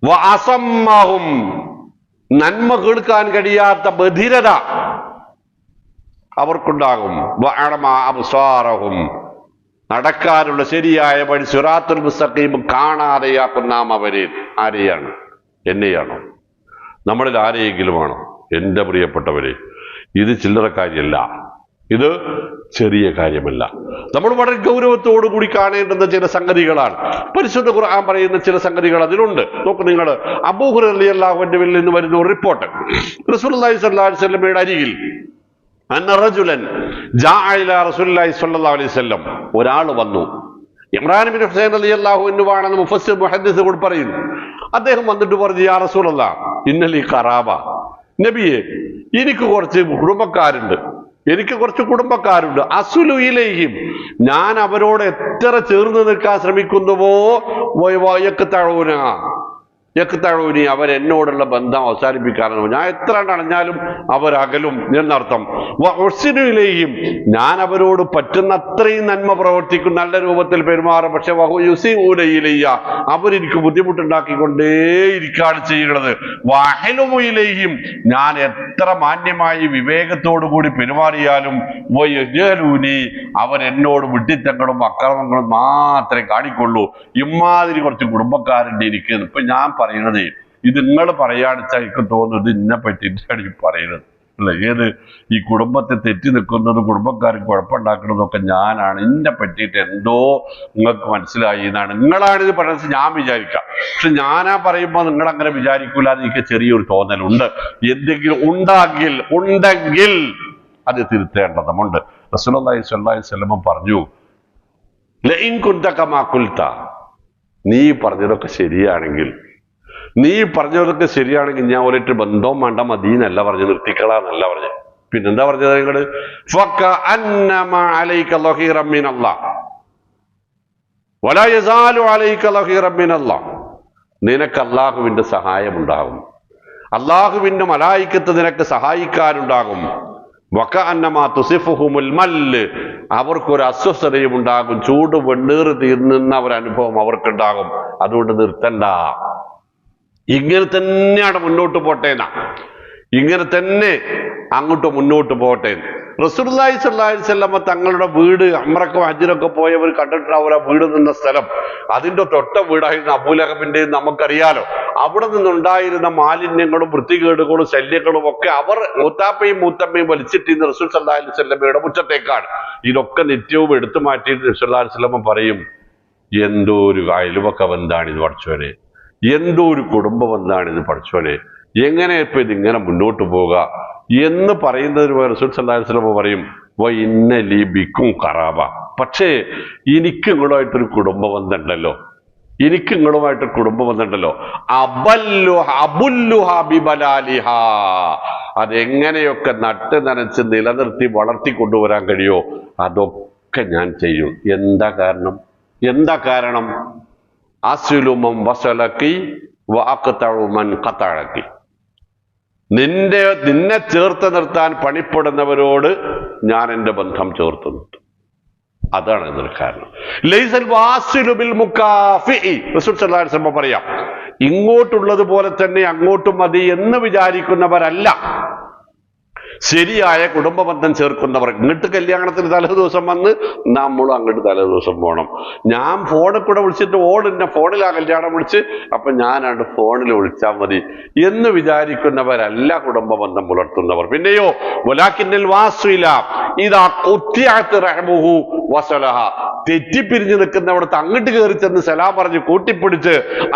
വഅസമ്മഹും, നന്മ കേൾക്കാൻ കഴിയാത്ത ബധിരത അവർക്കുണ്ടാകും. വഅഅമ അബ്സാറഹും, നടക്കാനുള്ള ശരിയായ വഴി സിറാത്തുൽ മുസ്തഖീം കാണാതെയാക്കും നാം അവരെ. ആരെയാണ്? എന്നെയാണോ? നമ്മളിൽ ആരെയെങ്കിലുമാണോ? എൻ്റെ പ്രിയപ്പെട്ടവരെ, ഇത് ചില്ലറ കാര്യമല്ല, ഇത് ചെറിയ കാര്യമല്ല. നമ്മൾ വളരെ ഗൗരവത്തോടു കൂടി കാണേണ്ടുന്ന ചില സംഗതികളാണ്. പരിശുദ്ധ ഖുർആൻ പറയുന്ന ചില സംഗതികൾ അതിലുണ്ട്. നോക്കൂ നിങ്ങൾ, അബൂ ഹുറൈറ റളിയല്ലാഹു അൻഹുവിൽ നിന്ന് വരുന്ന ഒരു റിപ്പോർട്ട്. റസൂലുള്ളാഹി സ്വല്ലല്ലാഹു അലൈഹി വസല്ലമയുടെ അരികിൽ അന്ന റജുലൻ ജാഅ ഇലാ റസൂലില്ലാഹി സ്വല്ലല്ലാഹു അലൈഹി വസല്ലം, ഒരാൾ വന്നു. ഇമ്രാൻ ബിൻ ഹുസൈൻ റളിയല്ലാഹു അൻഹു ആണെന്ന് മുഫസ്സിർ മുഹദ്ദിസ് കൂടി പറയുന്നു. അദ്ദേഹം വന്നിട്ട് പറഞ്ഞു, യാ റസൂലല്ലാഹ് ഇന്നലി ഖറാബ, നബിയെ എനിക്ക് കുറച്ച് കുടുംബക്കാരുണ്ട്. അസുലു ഇലൈഹിം, ഞാൻ അവരോട് എത്ര ചേർന്ന് നിൽക്കാൻ ശ്രമിക്കുന്നുവോ യക്തഊനി, അവരെന്നോടുള്ള ബന്ധം അവസാനിപ്പിക്കാനാണ്. ഞാൻ എത്ര അണഞ്ഞാലും അവരകലും എന്നർത്ഥം. വഉഹ്സിനു ഇലൈഹിം, ഞാൻ അവരോട് പറ്റുന്ന അത്രയും നന്മ പ്രവർത്തിക്കും, നല്ല രൂപത്തിൽ പെരുമാറും. പക്ഷെ വഹുയുസിഊന ഇലയ്യ, അവരെനിക്ക് ബുദ്ധിമുട്ടുണ്ടാക്കിക്കൊണ്ടേയിരിക്കുകയാണ് ചെയ്യുന്നത്. വഅഹ്ലുമു ഇലൈഹിം, ഞാൻ എത്ര മാന്യമായി വിവേകത്തോടു കൂടി പെരുമാറിയാലും വയജലൂനി, അവരെന്നോട് വിഡ്ഢിത്തങ്ങളും അക്രമങ്ങളും മാത്രമേ കാണിക്കൊള്ളൂ. ഇമാതിരി കുറച്ച് കുടുംബക്കാരുണ്ട് എനിക്ക്. ഇപ്പൊ ഞാൻ പറയുന്നത് ഇത് നിങ്ങൾ പറയാണിച്ചാൽ എനിക്ക് തോന്നുന്നത് ഇതിനെ പറ്റിയിട്ടാണ് ഈ പറയുന്നത് അല്ലെ. ഏത് ഈ കുടുംബത്തെ തെറ്റി നിൽക്കുന്നതും കുടുംബക്കാർക്ക് കുഴപ്പമുണ്ടാക്കുന്നതൊക്കെ ഞാനാണ്. ഇതിനെ പറ്റിയിട്ട് എന്തോ നിങ്ങൾക്ക് മനസ്സിലായി എന്നാണ്, നിങ്ങളാണിത് പറയുന്നത് ഞാൻ വിചാരിക്കാം. പക്ഷെ ഞാനാ പറയുമ്പോൾ നിങ്ങൾ അങ്ങനെ വിചാരിക്കൂല എന്ന് എനിക്ക് ചെറിയൊരു തോന്നലുണ്ട്. എന്തെങ്കിലും ഉണ്ടെങ്കിൽ അത് തിരുത്തേണ്ടതുണ്ട്. റസൂലുള്ളാഹി സ്വല്ലല്ലാഹു അലൈഹി വസല്ലം പറഞ്ഞു, ലഇൻ കുൻത കമാ ഖുൽത, നീ പറഞ്ഞതൊക്കെ ശരിയാണെങ്കിൽ ഞാൻ ഒരിട്ട് ബന്ധവും വേണ്ട മദീനല്ല പറഞ്ഞു, നിർത്തിക്കളാന്നല്ല പറഞ്ഞു. പിന്നെന്താ പറഞ്ഞത് നിങ്ങള്? ഫകഅന്നമ അലൈക ലഹീറൻ മിനല്ലാഹ് വലാ യസാലു അലൈക ലഹീറൻ മിനല്ലാഹ്, നിനക്ക് അല്ലാഹുവിന്റെ സഹായം ഉണ്ടാകും, അല്ലാഹുവിന്റെ മലായികത്ത് നിനക്ക് സഹായിക്കാനുണ്ടാകും. വകഅന്നമാ തുസിഫുഹുമുൽ മല്ല്, അവർക്കൊരു അസ്വസ്ഥതയും ഉണ്ടാകും, ചൂട് വെണ്ണീറ് തീർന്നുന്ന ഒരനുഭവം അവർക്കുണ്ടാകും. അതുകൊണ്ട് നിർത്തണ്ട, ഇങ്ങനെ തന്നെയാണ് മുന്നോട്ട് പോട്ടേന്നാ, ഇങ്ങനെ തന്നെ അങ്ങോട്ട് മുന്നോട്ട് പോട്ടെ. റസൂലുള്ളാഹി സ്വല്ലല്ലാഹു അലൈഹി വസല്ലം തങ്ങളുടെ വീട് ഉംറക്കും ഹജ്ജിനൊക്കെ പോയവർ കണ്ടിട്ടുണ്ടാവില്ല. വീട് നിന്ന സ്ഥലം അതിന്റെ തൊട്ട വീടായിരുന്നു അബൂലഹബിന്റെ, നമുക്കറിയാലോ. അവിടെ നിന്നുണ്ടായിരുന്ന മാലിന്യങ്ങളും വൃത്തികേടുകളും ശല്യങ്ങളും ഒക്കെ അവർ മൂത്താപ്പയും മൂത്തമ്മയും വലിച്ചിട്ടിന്ന് റസൂൽ സ്വല്ലല്ലാഹു അലൈഹി വസല്ലമയുടെ മുറ്റത്തേക്കാണ്. ഇതൊക്കെ നിത്യവും എടുത്തു മാറ്റിയിട്ട് റസൂൽ സ്വല്ലല്ലാഹു അലൈഹി വസല്ലം പറയും, എന്തോ ഒരു അയൽവക്ക ബന്ധാണിത് പഠിച്ചോനെ, എന്തോ ഒരു കുടുംബ ബന്ധാണിത് പഠിച്ചോനെ, എങ്ങനെ ഇപ്പൊ ഇതിങ്ങനെ മുന്നോട്ട് പോവുക എന്ന് പറയുന്നതിന് റസൂൽ സ്വല്ലല്ലാഹു അലൈഹി വസല്ലം പറയും, ഇന്ന ലീ ബിക്കും ഖറാബ, പക്ഷേ എനിക്ക് നിങ്ങളുമായിട്ടൊരു കുടുംബ ബന്ധം ഉണ്ടല്ലോ, അതെങ്ങനെയൊക്കെ നട്ട് നനച്ച് നിലനിർത്തി വളർത്തി കൊണ്ടുവരാൻ കഴിയോ അതൊക്കെ ഞാൻ ചെയ്യും. എന്താ കാരണം? അസ്ലുമം വസലക്കി വഅഖതഉ മൻ ഖതഅകി, നിന്നെ ചേർത്ത് നിർത്താൻ പണിപ്പെടുന്നവരോട് ഞാൻ എൻ്റെ ബന്ധം ചേർത്ത് നിർത്തും. അതാണ് ഇതിന് കാരണം. ലൈസൽ വാസിലു ബിൽ മുകാഫിഇ, റസൂൽ സ്വല്ലല്ലാഹു അലൈഹി വസല്ലം പറയാം, ഇങ്ങോട്ടുള്ളതുപോലെ തന്നെ അങ്ങോട്ടും മതി എന്ന് വിചാരിക്കുന്നവരല്ല ശരിയായ കുടുംബ ബന്ധം ചേർക്കുന്നവർ. ഇങ്ങോട്ട് കല്യാണത്തിന് തലേ ദിവസം വന്ന് നമ്മളും അങ്ങോട്ട് തലേ ദിവസം പോകണം. ഞാൻ ഫോണിൽ കൂടെ വിളിച്ചിട്ട് എന്നെ ഫോണിലാ കല്യാണം വിളിച്ച്, അപ്പൊ ഞാനാണ്ട് ഫോണിൽ വിളിച്ചാൽ മതി എന്ന് വിചാരിക്കുന്നവരല്ല കുടുംബ ബന്ധം പുലർത്തുന്നവർ. പിന്നെയോ വലാകിന്നൽ വാസില ഇദാ ഖുത്തിഅത് റഹ്മുഹു വസലഹ, തെറ്റിപ്പിരിഞ്ഞു നിൽക്കുന്നവിടത്ത് അങ്ങോട്ട് കയറി ചെന്ന് സലാം പറഞ്ഞ് കൂട്ടിപ്പിടിച്ച്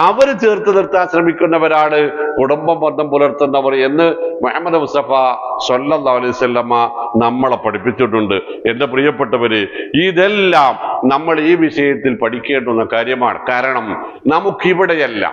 അവര് ചേർത്ത് നിർത്താൻ ശ്രമിക്കുന്നവരാണ് കുടുംബ ബന്ധം പുലർത്തുന്നവർ എന്ന് മുഹമ്മദ് മുസ്തഫ സ്വല്ലല്ലാഹു അലൈഹി വസല്ലമ നമ്മളെ പഠിപ്പിച്ചിട്ടുണ്ട്. എന്റെ പ്രിയപ്പെട്ടവര്, ഇതെല്ലാം നമ്മൾ ഈ വിഷയത്തിൽ പഠിക്കേണ്ടുന്ന കാര്യമാണ്. കാരണം നമുക്കിവിടെയല്ല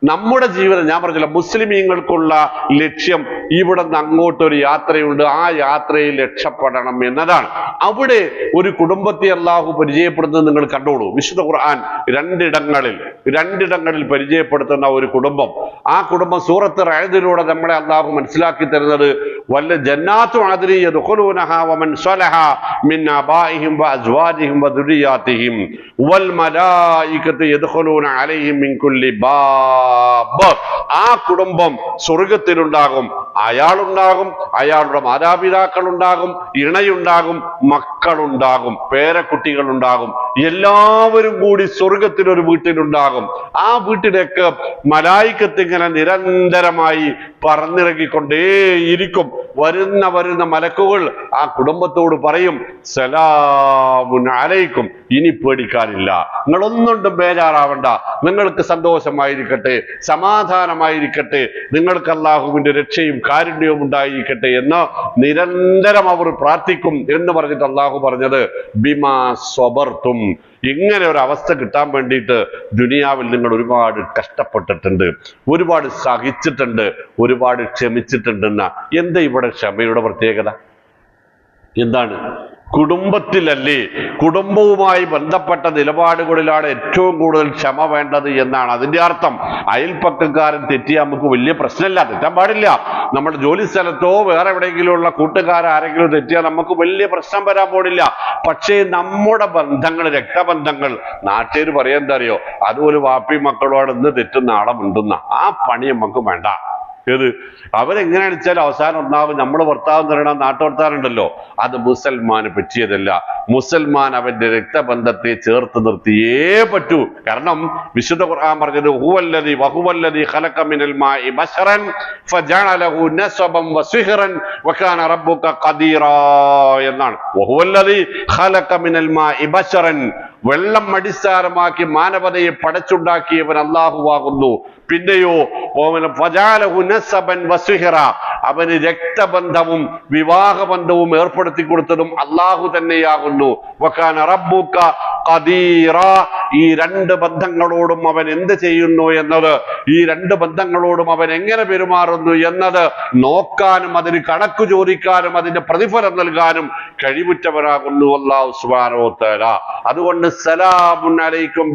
നമ്മുടെ ജീവിതം, ഞാൻ പറഞ്ഞില്ല, മുസ്ലിമീങ്ങൾക്കുള്ള ലക്ഷ്യം ഇവിടെ നിന്ന് അങ്ങോട്ടൊരു യാത്രയുണ്ട്, ആ യാത്രയിൽ രക്ഷപ്പെടണം എന്നതാണ്. അവിടെ ഒരു കുടുംബത്തെ അല്ലാഹു പരിചയപ്പെടുന്നത് നിങ്ങൾ കണ്ടോളൂ. വിശുദ്ധ ഖുർആൻ രണ്ടിടങ്ങളിൽ പരിചയപ്പെടുത്തുന്ന ഒരു കുടുംബം. ആ കുടുംബം സൂറത്ത് റഅദിലൂടെ നമ്മളെ അല്ലാഹു മനസ്സിലാക്കി തരുന്നത് വല്ല ജന്നാത്തു അദ്നി യദ്ഖുലൂനഹാ വമൻ സ്വലഹ മിൻ ആബാഇഹിം വഅസ്വാജിഹിം വദുരിയാതിഹിം വൽ മലായികതു യദ്ഖുലൂന അലൈഹിം മിൻ കുല്ലി ബാബ്. ആ കുടുംബം സ്വർഗത്തിലുണ്ടാകും. അയാളുണ്ടാകും, അയാളുടെ മാതാപിതാക്കളുണ്ടാകും, ഇണയുണ്ടാകും, മക്കളുണ്ടാകും, പേരക്കുട്ടികളുണ്ടാകും. എല്ലാവരും കൂടി സ്വർഗത്തിലൊരു വീട്ടിലുണ്ടാകും. ആ വീട്ടിലേക്ക് മലായികത്ത് ഇങ്ങനെ നിരന്തരമായി പറന്നിറങ്ങിക്കൊണ്ടേയിരിക്കും. വരുന്ന മലക്കുകൾ ആ കുടുംബത്തോട് പറയും, സലാമുൻ അലൈക്കും, ഇനി പേടിക്കാനില്ല, നിങ്ങളൊന്നുകൊണ്ടും ബേജാറാവണ്ട, നിങ്ങൾക്ക് സന്തോഷമായിരിക്കട്ടെ, സമാധാനമായിരിക്കട്ടെ, നിങ്ങൾക്ക് അല്ലാഹുവിന്റെ രക്ഷയും കാരുണ്യവും ഉണ്ടായിരിക്കട്ടെ എന്ന് നിരന്തരം അവർ പ്രാർത്ഥിക്കും എന്ന് പറഞ്ഞിട്ട് അല്ലാഹു പറഞ്ഞത് ബിമാ സ്വബർത്തും. ഇങ്ങനെ ഒരു അവസ്ഥ കിട്ടാൻ വേണ്ടിയിട്ട് ദുനിയാവിൽ നിങ്ങൾ ഒരുപാട് കഷ്ടപ്പെട്ടിട്ടുണ്ട്, ഒരുപാട് സഹിച്ചിട്ടുണ്ട്, ഒരുപാട് ക്ഷമിച്ചിട്ടുണ്ടെന്ന. എന്താ ഇവിടെ ക്ഷമയുടെ പ്രത്യേകത? എന്താണ്? കുടുംബത്തിലല്ലേ, കുടുംബവുമായി ബന്ധപ്പെട്ട നിലപാടുകളിലാണ് ഏറ്റവും കൂടുതൽ ക്ഷമ വേണ്ടത് എന്നാണ് അതിന്റെ അർത്ഥം. അയൽപ്പക്കക്കാരൻ തെറ്റിയാൽ നമുക്ക് വലിയ പ്രശ്നമില്ല, തെറ്റാൻ പാടില്ല. നമ്മുടെ ജോലി സ്ഥലത്തോ വേറെ എവിടെയെങ്കിലും ഉള്ള കൂട്ടുകാരാരെങ്കിലും തെറ്റിയാൽ നമുക്ക് വലിയ പ്രശ്നം വരാൻ പോണില്ല. പക്ഷേ നമ്മുടെ ബന്ധങ്ങൾ, രക്തബന്ധങ്ങൾ, നാട്ടുകാർ പറയാൻ എന്താ അറിയോ, അതുപോലെ വാപ്പി മക്കളോട് ഇന്ന് തെറ്റുന്ന ആളെ മിണ്ടുന്ന ആ പണി നമുക്ക് വേണ്ട. ഏത് അവരെങ്ങനെയാണെന്ന് വെച്ചാൽ അവസാനം ഒന്നാവും നമ്മൾ ഭർത്താവ് തരണ നാട്ടുവർത്താറുണ്ടല്ലോ, അത് മുസൽമാന് പറ്റിയതല്ല. മുസൽമാൻ അവന്റെ രക്തബന്ധത്തെ ചേർത്ത് നിർത്തിയേ പറ്റൂ. കാരണം വിശുദ്ധ ഖുർആൻ പറഞ്ഞത് വഹുവല്ലദി ഖലഖ മിനൽ മാഇ ബശറൻ ഫജഅലഹു നസബൻ വസിഹ്റൻ വകാന റബ്ബുക ഖദീറാ എന്നാണ്. വഹുവല്ലദി ഖലഖ മിനൽ മാഇ ബശറൻ, വെള്ളം അടിസ്ഥാനമാക്കി മാനവതയെ പടച്ചുണ്ടാക്കിയവൻ അല്ലാഹുവാകുന്നു. പിന്നെയോ ഫജഅലഹു നസബൻ വസിഹ്റ, അവന് രക്തബന്ധവും വിവാഹബന്ധവും ഏർപ്പെടുത്തി കൊടുത്തതും അല്ലാഹു തന്നെയാകുന്നു. വകാന റബ്ബുക ഖദീറ, ഈ രണ്ട് ബന്ധങ്ങളോടും അവൻ എന്ത് ചെയ്യുന്നു എന്നത്, ഈ രണ്ട് ബന്ധങ്ങളോടും അവൻ എങ്ങനെ പെരുമാറുന്നു എന്നത് നോക്കാനും അതിന് കണക്ക് ചോദിക്കാനും അതിന്റെ പ്രതിഫലം നൽകാനും കഴിവുറ്റവനാകുന്നു അല്ലാഹു സുബ്ഹാനഹു വ തആല. അതുകൊണ്ട് സലാമുൻ അലൈക്കും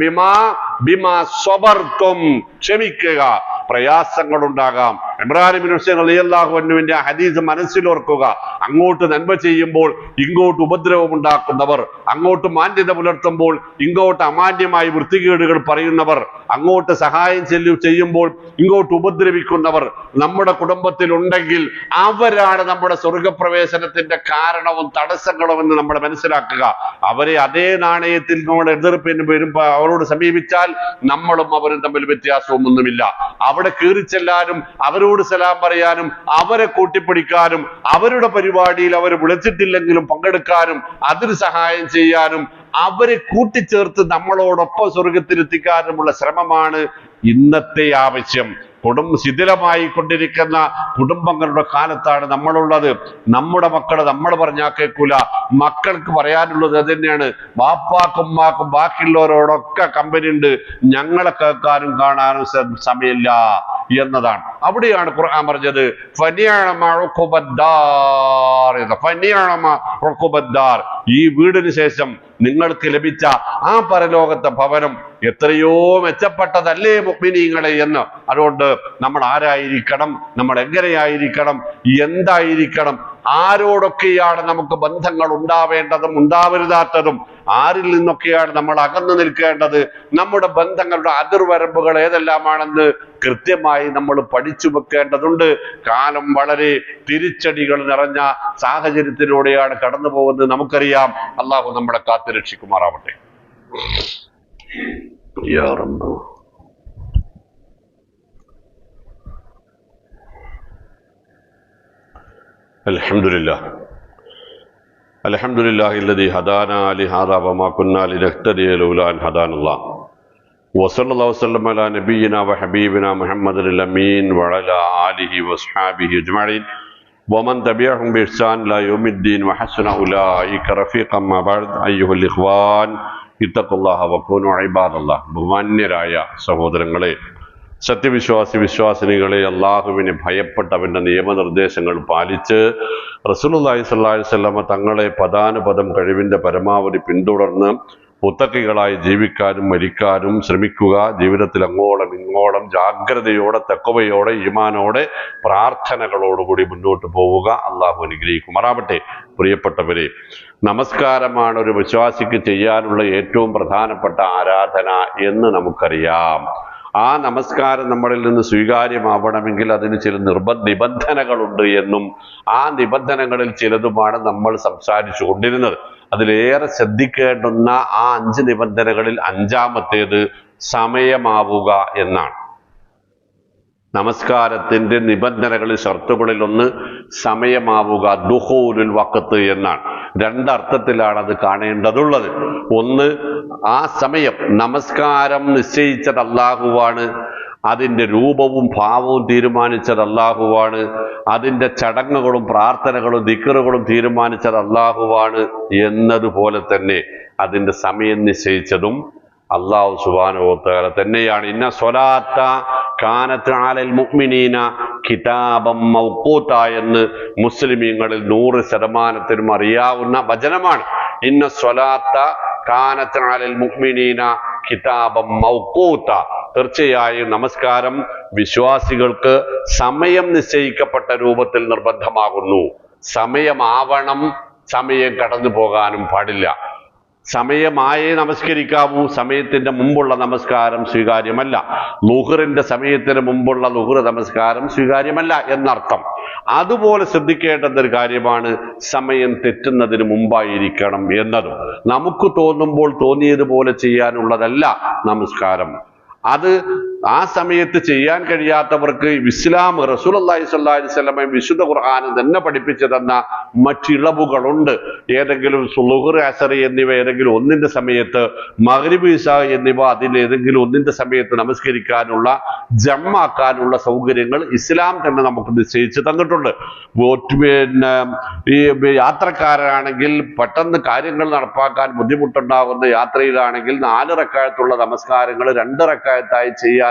ബിമാ സ്വബർതും, ക്ഷമിക്കുക. പ്രയാസങ്ങൾ ഉണ്ടാകാം. ഇബ്രാഹിം ഇബ്നു ഹുസൈൻ റളിയല്ലാഹു അൻഹുവിന്റെ ഹദീസ് മനസ്സിലോർക്കുക. അങ്ങോട്ട് നന്മ ചെയ്യുമ്പോൾ ഇങ്ങോട്ട് ഉപദ്രവം ഉണ്ടാക്കുന്നവർ, അങ്ങോട്ട് മാന്യത പുലർത്തുമ്പോൾ ഇങ്ങോട്ട് അമാന്യമായി വൃത്തികേടുകൾ പറയുന്നവർ, അങ്ങോട്ട് സഹായം ചെയ്യുമ്പോൾ ഇങ്ങോട്ട് ഉപദ്രവിക്കുന്നവർ നമ്മുടെ കുടുംബത്തിൽ ഉണ്ടെങ്കിൽ അവരാണ് നമ്മുടെ സ്വർഗപ്രവേശനത്തിന്റെ കാരണവും തടസ്സങ്ങളും എന്ന് നമ്മൾ മനസ്സിലാക്കുക. അവരെ അതേ നാണയത്തിൽ നമ്മുടെ എതിർപ്പിന് വരുമ്പോൾ അവരോട് സമീപിച്ചാൽ നമ്മളും അവരും തമ്മിൽ വ്യത്യാസവും ഒന്നുമില്ല. അവിടെ കീറിച്ചെല്ലാനും അവരോട് സലാം പറയാനും അവരെ കൂട്ടിപ്പിടിക്കാനും അവരുടെ പരിപാടിയിൽ അവർ വിളിച്ചിട്ടില്ലെങ്കിലും പങ്കെടുക്കാനും അതിന് സഹായം ചെയ്യാനും അവരെ കൂട്ടിച്ചേർത്ത് നമ്മളോടൊപ്പം സ്വർഗത്തിലെത്തിക്കാനുമുള്ള ശ്രമമാണ് ഇന്നത്തെ ആവശ്യം. ശിഥിലമായി കൊണ്ടിരിക്കുന്ന കുടുംബങ്ങളുടെ കാലത്താണ് നമ്മളുള്ളത്. നമ്മുടെ മക്കള് നമ്മൾ പറഞ്ഞാൽ കേൾക്കൂല. മക്കൾക്ക് പറയാനുള്ളത് അത് തന്നെയാണ്. ബാപ്പാക്കും ഉമ്മാക്കും ബാക്കിയുള്ളവരോടൊക്കെ കമ്പനി ഉണ്ട്, ഞങ്ങളെ കേൾക്കാനും കാണാനും സമയമില്ല എന്നതാണ്. അവിടെയാണ് ഖുർആൻ പറഞ്ഞത് ഈ വീടിന് ശേഷം നിങ്ങൾക്ക് ലഭിച്ച ആ പരലോകത്തെ ഭവനം എത്രയോ മെച്ചപ്പെട്ടതല്ലേ മുഅ്മിനീങ്ങളെ എന്ന്. അതുകൊണ്ട് നമ്മൾ ആരായിരിക്കണം, നമ്മൾ എങ്ങനെയായിരിക്കണം, എന്തായിരിക്കണം, ആരോടൊക്കെയാണ് നമുക്ക് ബന്ധങ്ങൾ ഉണ്ടാവേണ്ടതും ഉണ്ടാവരുതാത്തതും, ആരിൽ നിന്നൊക്കെയാണ് നമ്മൾ അകന്നു നിൽക്കേണ്ടത്, നമ്മുടെ ബന്ധങ്ങളുടെ അതിർവരമ്പുകൾ ഏതെല്ലാമാണെന്ന് കൃത്യമായി നമ്മൾ പഠിച്ചു വെക്കേണ്ടതുണ്ട്. കാലം വളരെ തിരിച്ചടികൾ നിറഞ്ഞ സാഹചര്യത്തിലൂടെയാണ് കടന്നു പോകുന്നത് നമുക്കറിയാം. അള്ളാഹു നമ്മളെ കാത്തു രക്ഷിക്കുമാറാവട്ടെ. യാ റബ്ബ്. അൽഹംദുലില്ലാഹ് അൽഹംദുലില്ലാഹില്ലദീ ഹദാനാ ലിഹാദാ വമാ കുന്നാ ലിനഹ്തദിയ ലൗലാ അൻ ഹദാനല്ലാഹ് വസല്ലല്ലാഹു വസല്ലമ അലാ നബിയ്യിനാ വഹബീബിനാ മുഹമ്മദിൽ അമീൻ വഅലാ ആലിഹി വസ്ഹാബിഹി അജ്മഈൻ വമൻ തബിഅഹും ബിഇഹ്സാൻ ഇലാ യൗമിദ്ദീൻ വഹസന ഉലൈക റഫീഖൻ അമ്മാ ബഅദ് അയ്യുഹൽ ഇഖ്വാൻ ഇത്തഖുല്ലാഹ വകൂനു ഇബാദല്ലാഹ്. ബഹുമാന്യരായ സഹോദരങ്ങളെ, വിശ്വാസിനികളെ, അള്ളാഹുവിനെ ഭയപ്പെട്ട് അവൻ്റെ നിയമനിർദ്ദേശങ്ങൾ പാലിച്ച് റസൂലുള്ളാഹി സ്വല്ലല്ലാഹു അലൈഹി വസല്ലമ തങ്ങളെ പദാനുപദം കഴിവിൻ്റെ പരമാവധി പിന്തുടർന്ന് മുത്തഖികളായി ജീവിക്കാനും മരിക്കാനും ശ്രമിക്കുക. ജീവിതത്തിൽ അങ്ങോളം ഇങ്ങോളം ജാഗ്രതയോടെ, തഖ്വയോടെ, ഈമാനോടെ, പ്രാർത്ഥനകളോടുകൂടി മുന്നോട്ട് പോവുക. അള്ളാഹു അനുഗ്രഹിക്കുമാറാവട്ടെ. പ്രിയപ്പെട്ടവരെ, നമസ്കാരമാണ് ഒരു വിശ്വാസിക്ക് ചെയ്യാനുള്ള ഏറ്റവും പ്രധാനപ്പെട്ട ആരാധന എന്ന് നമുക്കറിയാം. ആ നമസ്കാരം നമ്മളിൽ നിന്ന് സ്വീകാര്യമാവണമെങ്കിൽ അതിന് ചില നിബന്ധനകളുണ്ട് എന്നും ആ നിബന്ധനകളിൽ ചിലതുമാണ് നമ്മൾ സംസാരിച്ചു കൊണ്ടിരുന്നത്. അതിലേറെ ശ്രദ്ധിക്കേണ്ടുന്ന ആ 5 നിബന്ധനകളിൽ 5-മത്തേത് സമയമാവുക എന്നാണ്. നമസ്കാരത്തിന്റെ നിബന്ധനകളിൽ, ഷർത്തുകളിൽ ഒന്ന് സമയമാവുക, ദുഖൂലുൽ വഖത്ത് എന്നാണ്. 2 അർത്ഥത്തിലാണ് അത് കാണേണ്ടതുള്ളത്. ഒന്ന്, ആ സമയം, നമസ്കാരം നിശ്ചയിച്ചത് അല്ലാഹുവാണ്, അതിൻ്റെ രൂപവും ഭാവവും തീരുമാനിച്ചത് അല്ലാഹുവാണ്, അതിൻ്റെ ചടങ്ങുകളും പ്രാർത്ഥനകളും ദിക്റുകളും തീരുമാനിച്ചത് അല്ലാഹുവാണ് എന്നതുപോലെ തന്നെ അതിൻ്റെ സമയം നിശ്ചയിച്ചതും അല്ലാഹു സുബ്ഹാനഹു വ തആല തന്നെയാണ്. ഇന്ന സ്വലാത്ത കാനത്ത് അലൽ മുഅ്മിനീന കിതാബം മൗഖൂത എന്ന് മുസ്ലിമീങ്ങളിൽ 100% അറിയാവുന്ന വചനമാണ്. ഇന്ന സ്വലാത്ത കാനത്ത് അലൽ മുഅ്മിനീന കിതാബം മൗഖൂത. തീർച്ചയായും നമസ്കാരം വിശ്വാസികൾക്ക് സമയം നിശ്ചയിക്കപ്പെട്ട രൂപത്തിൽ നിർബന്ധമാകുന്നു. സമയമാവണം, സമയം കടന്നു പോകാനും പാടില്ല. സമയമായേ നമസ്കരിക്കാവൂ. സമയത്തിന്റെ മുമ്പുള്ള നമസ്കാരം സ്വീകാര്യമല്ല. ളുഹറിന്റെ സമയത്തിന് മുമ്പുള്ള ളുഹർ നമസ്കാരം സ്വീകാര്യമല്ല എന്നർത്ഥം. അതുപോലെ ശ്രദ്ധിക്കേണ്ടുന്ന ഒരു കാര്യമാണ് സമയം തെറ്റുന്നതിന് മുമ്പായിരിക്കണം എന്നതും. നമുക്ക് തോന്നുമ്പോൾ തോന്നിയതുപോലെ ചെയ്യാനുള്ളതല്ല നമസ്കാരം. അത് ആ സമയത്ത് ചെയ്യാൻ കഴിയാത്തവർക്ക് ഇസ്ലാം, റസൂലുള്ളാഹി സ്വല്ലല്ലാഹു അലൈഹി വസല്ലമയും വിശുദ്ധ ഖുർആനും തന്നെ പഠിപ്പിച്ചു തന്ന മറ്റിളവുകളുണ്ട്. ഏതെങ്കിലും ളുഹർ, അസർ എന്നിവ ഏതെങ്കിലും ഒന്നിന്റെ സമയത്ത്, മഗ്രിബ്, ഇശാ എന്നിവ അതിൽ ഏതെങ്കിലും ഒന്നിന്റെ സമയത്ത് നമസ്കരിക്കാനുള്ള, ജമ്മാക്കാനുള്ള സൗകര്യങ്ങൾ ഇസ്ലാം തന്നെ നമുക്ക് നിശ്ചയിച്ച് തന്നിട്ടുണ്ട്. പിന്നെ ഈ യാത്രക്കാരാണെങ്കിൽ പെട്ടെന്ന് കാര്യങ്ങൾ നടപ്പാക്കാൻ ബുദ്ധിമുട്ടുണ്ടാകുന്ന യാത്രയിലാണെങ്കിൽ 4 റക്അത്തുള്ള നമസ്കാരങ്ങൾ 2 റക്അത്തായി ചെയ്യാനുള്ള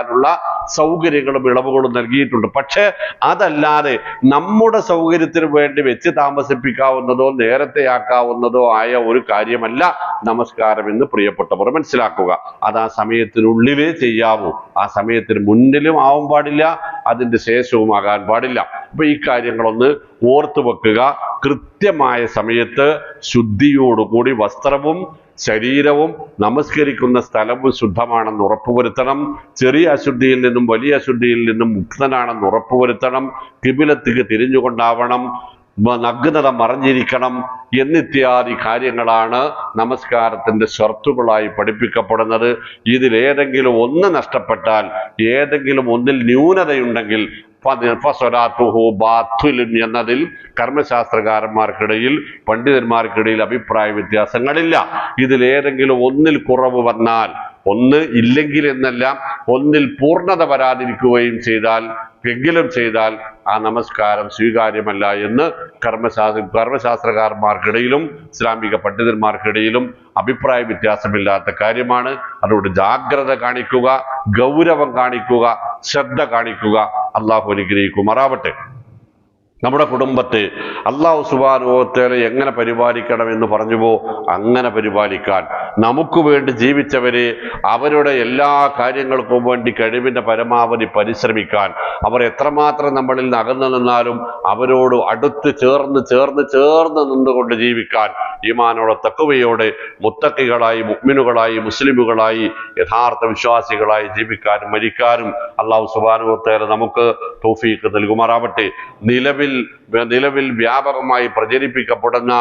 സൗകര്യങ്ങളും ഇളവുകളും നൽകിയിട്ടുണ്ട്. പക്ഷെ അതല്ലാതെ നമ്മുടെ സൗകര്യത്തിന് വേണ്ടി വെച്ച് താമസിപ്പിക്കാവുന്നതോ നേരത്തെയാക്കാവുന്നതോ ആയ ഒരു കാര്യമല്ല നമസ്കാരം എന്ന് പ്രിയപ്പെട്ടവർ മനസ്സിലാക്കുക. അത് ആ സമയത്തിനുള്ളിലേ ചെയ്യാവൂ. ആ സമയത്തിന് മുന്നിലും ആവാൻ പാടില്ല, അതിന്റെ ശേഷവും ആകാൻ പാടില്ല. അപ്പൊ ഈ കാര്യങ്ങളൊന്ന് ഓർത്തു വെക്കുക. കൃത്യമായ സമയത്ത് ശുദ്ധിയോടുകൂടി വസ്ത്രവും ശരീരവും നമസ്കരിക്കുന്ന സ്ഥലവും ശുദ്ധമാണെന്ന് ഉറപ്പുവരുത്തണം. ചെറിയ അശുദ്ധിയിൽ നിന്നും വലിയ അശുദ്ധിയിൽ നിന്നും മുക്തനാണെന്ന് ഉറപ്പുവരുത്തണം. ഖിബിലത്തേക്ക് തിരിഞ്ഞുകൊണ്ടാവണം, നഗ്നത മറഞ്ഞിരിക്കണം എന്നിത്യാദി കാര്യങ്ങളാണ് നമസ്കാരത്തിന്റെ ഷർത്തുകളായി പഠിപ്പിക്കപ്പെടുന്നത്. ഇതിലേതെങ്കിലും ഒന്ന് നഷ്ടപ്പെട്ടാൽ, ഏതെങ്കിലും ഒന്നിൽ ന്യൂനതയുണ്ടെങ്കിൽ എന്നതിൽ കർമ്മശാസ്ത്രകാരന്മാർക്കിടയിൽ, പണ്ഡിതന്മാർക്കിടയിൽ അഭിപ്രായ വ്യത്യാസങ്ങളില്ല. ഇതിലേതെങ്കിലും ഒന്നിൽ കുറവ് വന്നാൽ, ഒന്ന് ഇല്ലെങ്കിൽ എന്നല്ല, ഒന്നിൽ പൂർണ്ണത വരാതിരിക്കുകയും ചെയ്താൽ ആ നമസ്കാരം സ്വീകാര്യമല്ല എന്ന് കർമ്മശാസ്ത്രകാരന്മാർക്കിടയിലും ഇസ്ലാമിക പണ്ഡിതന്മാർക്കിടയിലും അഭിപ്രായ വ്യത്യാസമില്ലാത്ത കാര്യമാണ്. അതുകൊണ്ട് ജാഗ്രത കാണിക്കുക, ഗൗരവം കാണിക്കുക, ശ്രദ്ധ കാണിക്കുക. അള്ളാഹു അനുഗ്രഹിക്കുമാറാവട്ടെ. നമ്മുടെ കുടുംബത്തെ അല്ലാഹു സുബ്ഹാനഹു വ തആല എങ്ങനെ പരിപാലിക്കണം എന്ന് പറഞ്ഞുവോ അങ്ങനെ പരിപാലിക്കാൻ, നമുക്ക് വേണ്ടി ജീവിച്ചവരെ അവരുടെ എല്ലാ കാര്യങ്ങൾക്കും വേണ്ടി കഴിവിന്റെ പരമാവധി പരിശ്രമിക്കാൻ, അവർ എത്രമാത്രം നമ്മളിൽ നിന്ന് അകന്നു നിന്നാലും അവരോട് അടുത്ത് ചേർന്ന് നിന്നുകൊണ്ട് ജീവിക്കാൻ, ഈമാനോടെ തഖ്വയോടെ മുത്തഖികളായി, മുഅ്മിനുകളായി, മുസ്ലിമുകളായി, യഥാർത്ഥ വിശ്വാസികളായി ജീവിക്കാനും മരിക്കാനും അല്ലാഹു സുബ്ഹാനഹു വ തആല നമുക്ക് തൗഫീഖ് നൽകുമാറാവട്ടെ. നിലവിൽ വ്യാപകമായി പ്രചരിപ്പിക്കപ്പെടുന്ന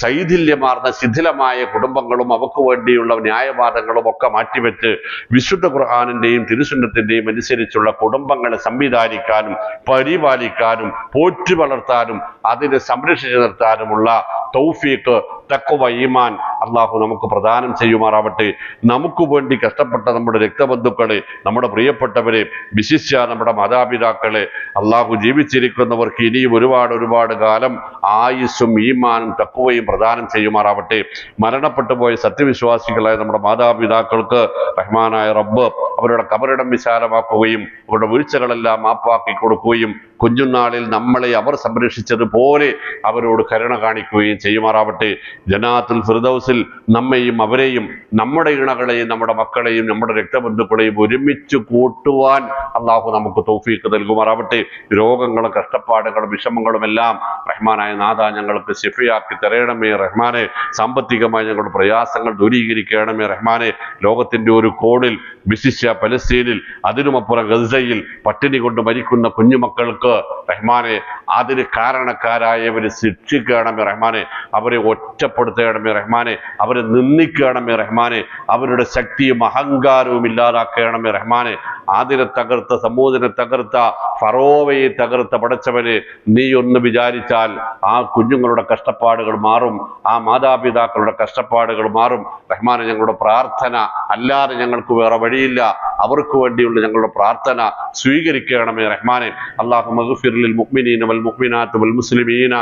ശൈഥില്യമാർന്ന ശിഥിലമായ കുടുംബങ്ങളും അവക്ക് വേണ്ടിയുള്ള ന്യായവാദങ്ങളും ഒക്കെ മാറ്റിവെച്ച് വിശുദ്ധ ഖുർആനിന്റെയും തിരുസുന്നത്തിന്റെയും അനുസരിച്ചുള്ള കുടുംബങ്ങളെ സംവിധാനിക്കാനും പരിപാലിക്കാനും പോറ്റി വളർത്താനും അതിനെ സംരക്ഷിച്ചു നിർത്താനുമുള്ള തൗഫീഖ്, തഖ്വ, ഈമാൻ അള്ളാഹു നമുക്ക് പ്രദാനം ചെയ്യുമാറാവട്ടെ. നമുക്ക് വേണ്ടി കഷ്ടപ്പെട്ട നമ്മുടെ രക്തബന്ധുക്കളെ, നമ്മുടെ പ്രിയപ്പെട്ടവരെ, വിശിഷ്യ നമ്മുടെ മാതാപിതാക്കളെ, അള്ളാഹു ജീവിച്ചിരിക്കുന്നവർക്ക് ഇനിയും ഒരുപാട് കാലം ആയുസ്സും ഈമാനും തഖ്വയും പ്രദാനം ചെയ്യുമാറാവട്ടെ. മരണപ്പെട്ടു പോയ സത്യവിശ്വാസികളായ നമ്മുടെ മാതാപിതാക്കൾക്ക് റഹ്മാനായ റബ്ബ് അവരുടെ കബറിടം വിശാലമാക്കുകയും അവരുടെ വീഴ്ചകളെല്ലാം മാപ്പാക്കി കൊടുക്കുകയും കുഞ്ഞുനാളിൽ നമ്മളെ അവർ സംരക്ഷിച്ചതുപോലെ അവരോട് കരുണ കാണിക്കുകയും ചെയ്യുമാറാവട്ടെ. ജനാത്തുൽ ഫിർദൗസിൽ നമ്മെയും അവരെയും നമ്മുടെ ഇണകളെയും നമ്മുടെ മക്കളെയും നമ്മുടെ രക്തബന്ധുക്കളെയും ഒരുമിച്ച് കൂട്ടുവാൻ അള്ളാഹു നമുക്ക് തൗഫീഖ് നൽകുമാറാവട്ടെ. രോഗങ്ങളും കഷ്ടപ്പാടുകളും വിഷമങ്ങളും എല്ലാം റഹ്മാനായ നാഥ ഞങ്ങൾക്ക് ശിഫയാക്കി തരയണമേ റഹ്മാനെ. സാമ്പത്തികമായി ഞങ്ങളുടെ പ്രയാസങ്ങൾ ദൂരീകരിക്കണമേ റഹ്മാനെ. ലോകത്തിന്റെ ഒരു കോണിൽ, വിശിഷ്യ പലസ്തീനിൽ, അതിനുമപ്പുറം ഗസയിൽ പട്ടിണി കൊണ്ട് മരിക്കുന്ന കുഞ്ഞുമക്കൾക്ക് റഹ്മാനെ അതിന് കാരണക്കാരായവരെ ശിക്ഷിക്കണമേ റഹ്മാനെ. അവരെ ഒറ്റപ്പെടുത്തണമേ റഹ്മാനെ. അവരെ നിന്ദിക്കണമേ റഹ്മാനെ. അവരുടെ ശക്തിയും അഹങ്കാരവും ഇല്ലാതാക്കണമേ റഹ്മാനെ. ആദിനെ തകർത്ത, സമൂദിനെ തകർത്ത, ഫറോവയെ തകർത്ത പടച്ചവനെ, നീ ഒന്ന് വിചാരിച്ചാൽ ആ കുഞ്ഞുങ്ങളുടെ കഷ്ടപ്പാടുകൾ മാറും, ആ മാതാപിതാക്കളുടെ കഷ്ടപ്പാടുകൾ മാറും റഹ്മാനെ. ഞങ്ങളുടെ പ്രാർത്ഥന അല്ലാതെ ഞങ്ങൾക്ക് വേറെ വഴിയില്ല. അവർക്ക് വേണ്ടിയുള്ള ഞങ്ങളുടെ പ്രാർത്ഥന സ്വീകരിക്കണമേ റഹ്മാനെ. അല്ലാഹുമ്മ اغفر للمؤمنين والمؤمنات والمسلمين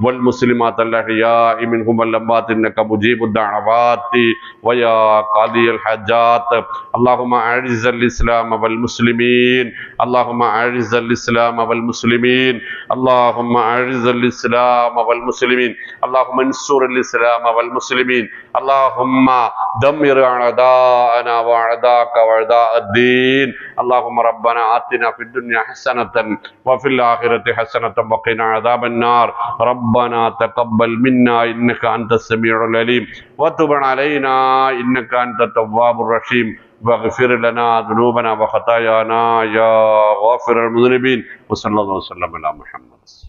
والمسلمات الأحياء منهم والأموات إنك مجيب الدعوات ويا قاضي الحاجات. اللهم أعز الإسلام والمسلمين، اللهم أعز الإسلام والمسلمين، اللهم أعز الإسلام والمسلمين، اللهم انصر الإسلام والمسلمين، اللهم دمر أعداءنا وأعداءك وأعداء الدين. اللهم ربنا آتنا في الدنيا حسنة وفي الآخرة حسنة وقنا عذاب النار. ربنا تقبل منا إنك أنت السميع العليم وتب علينا إنك أنت التواب الرحيم واغفر لنا ذنوبنا وخطايانا يا غافر المذنبين. وصلى الله وسلم على محمد.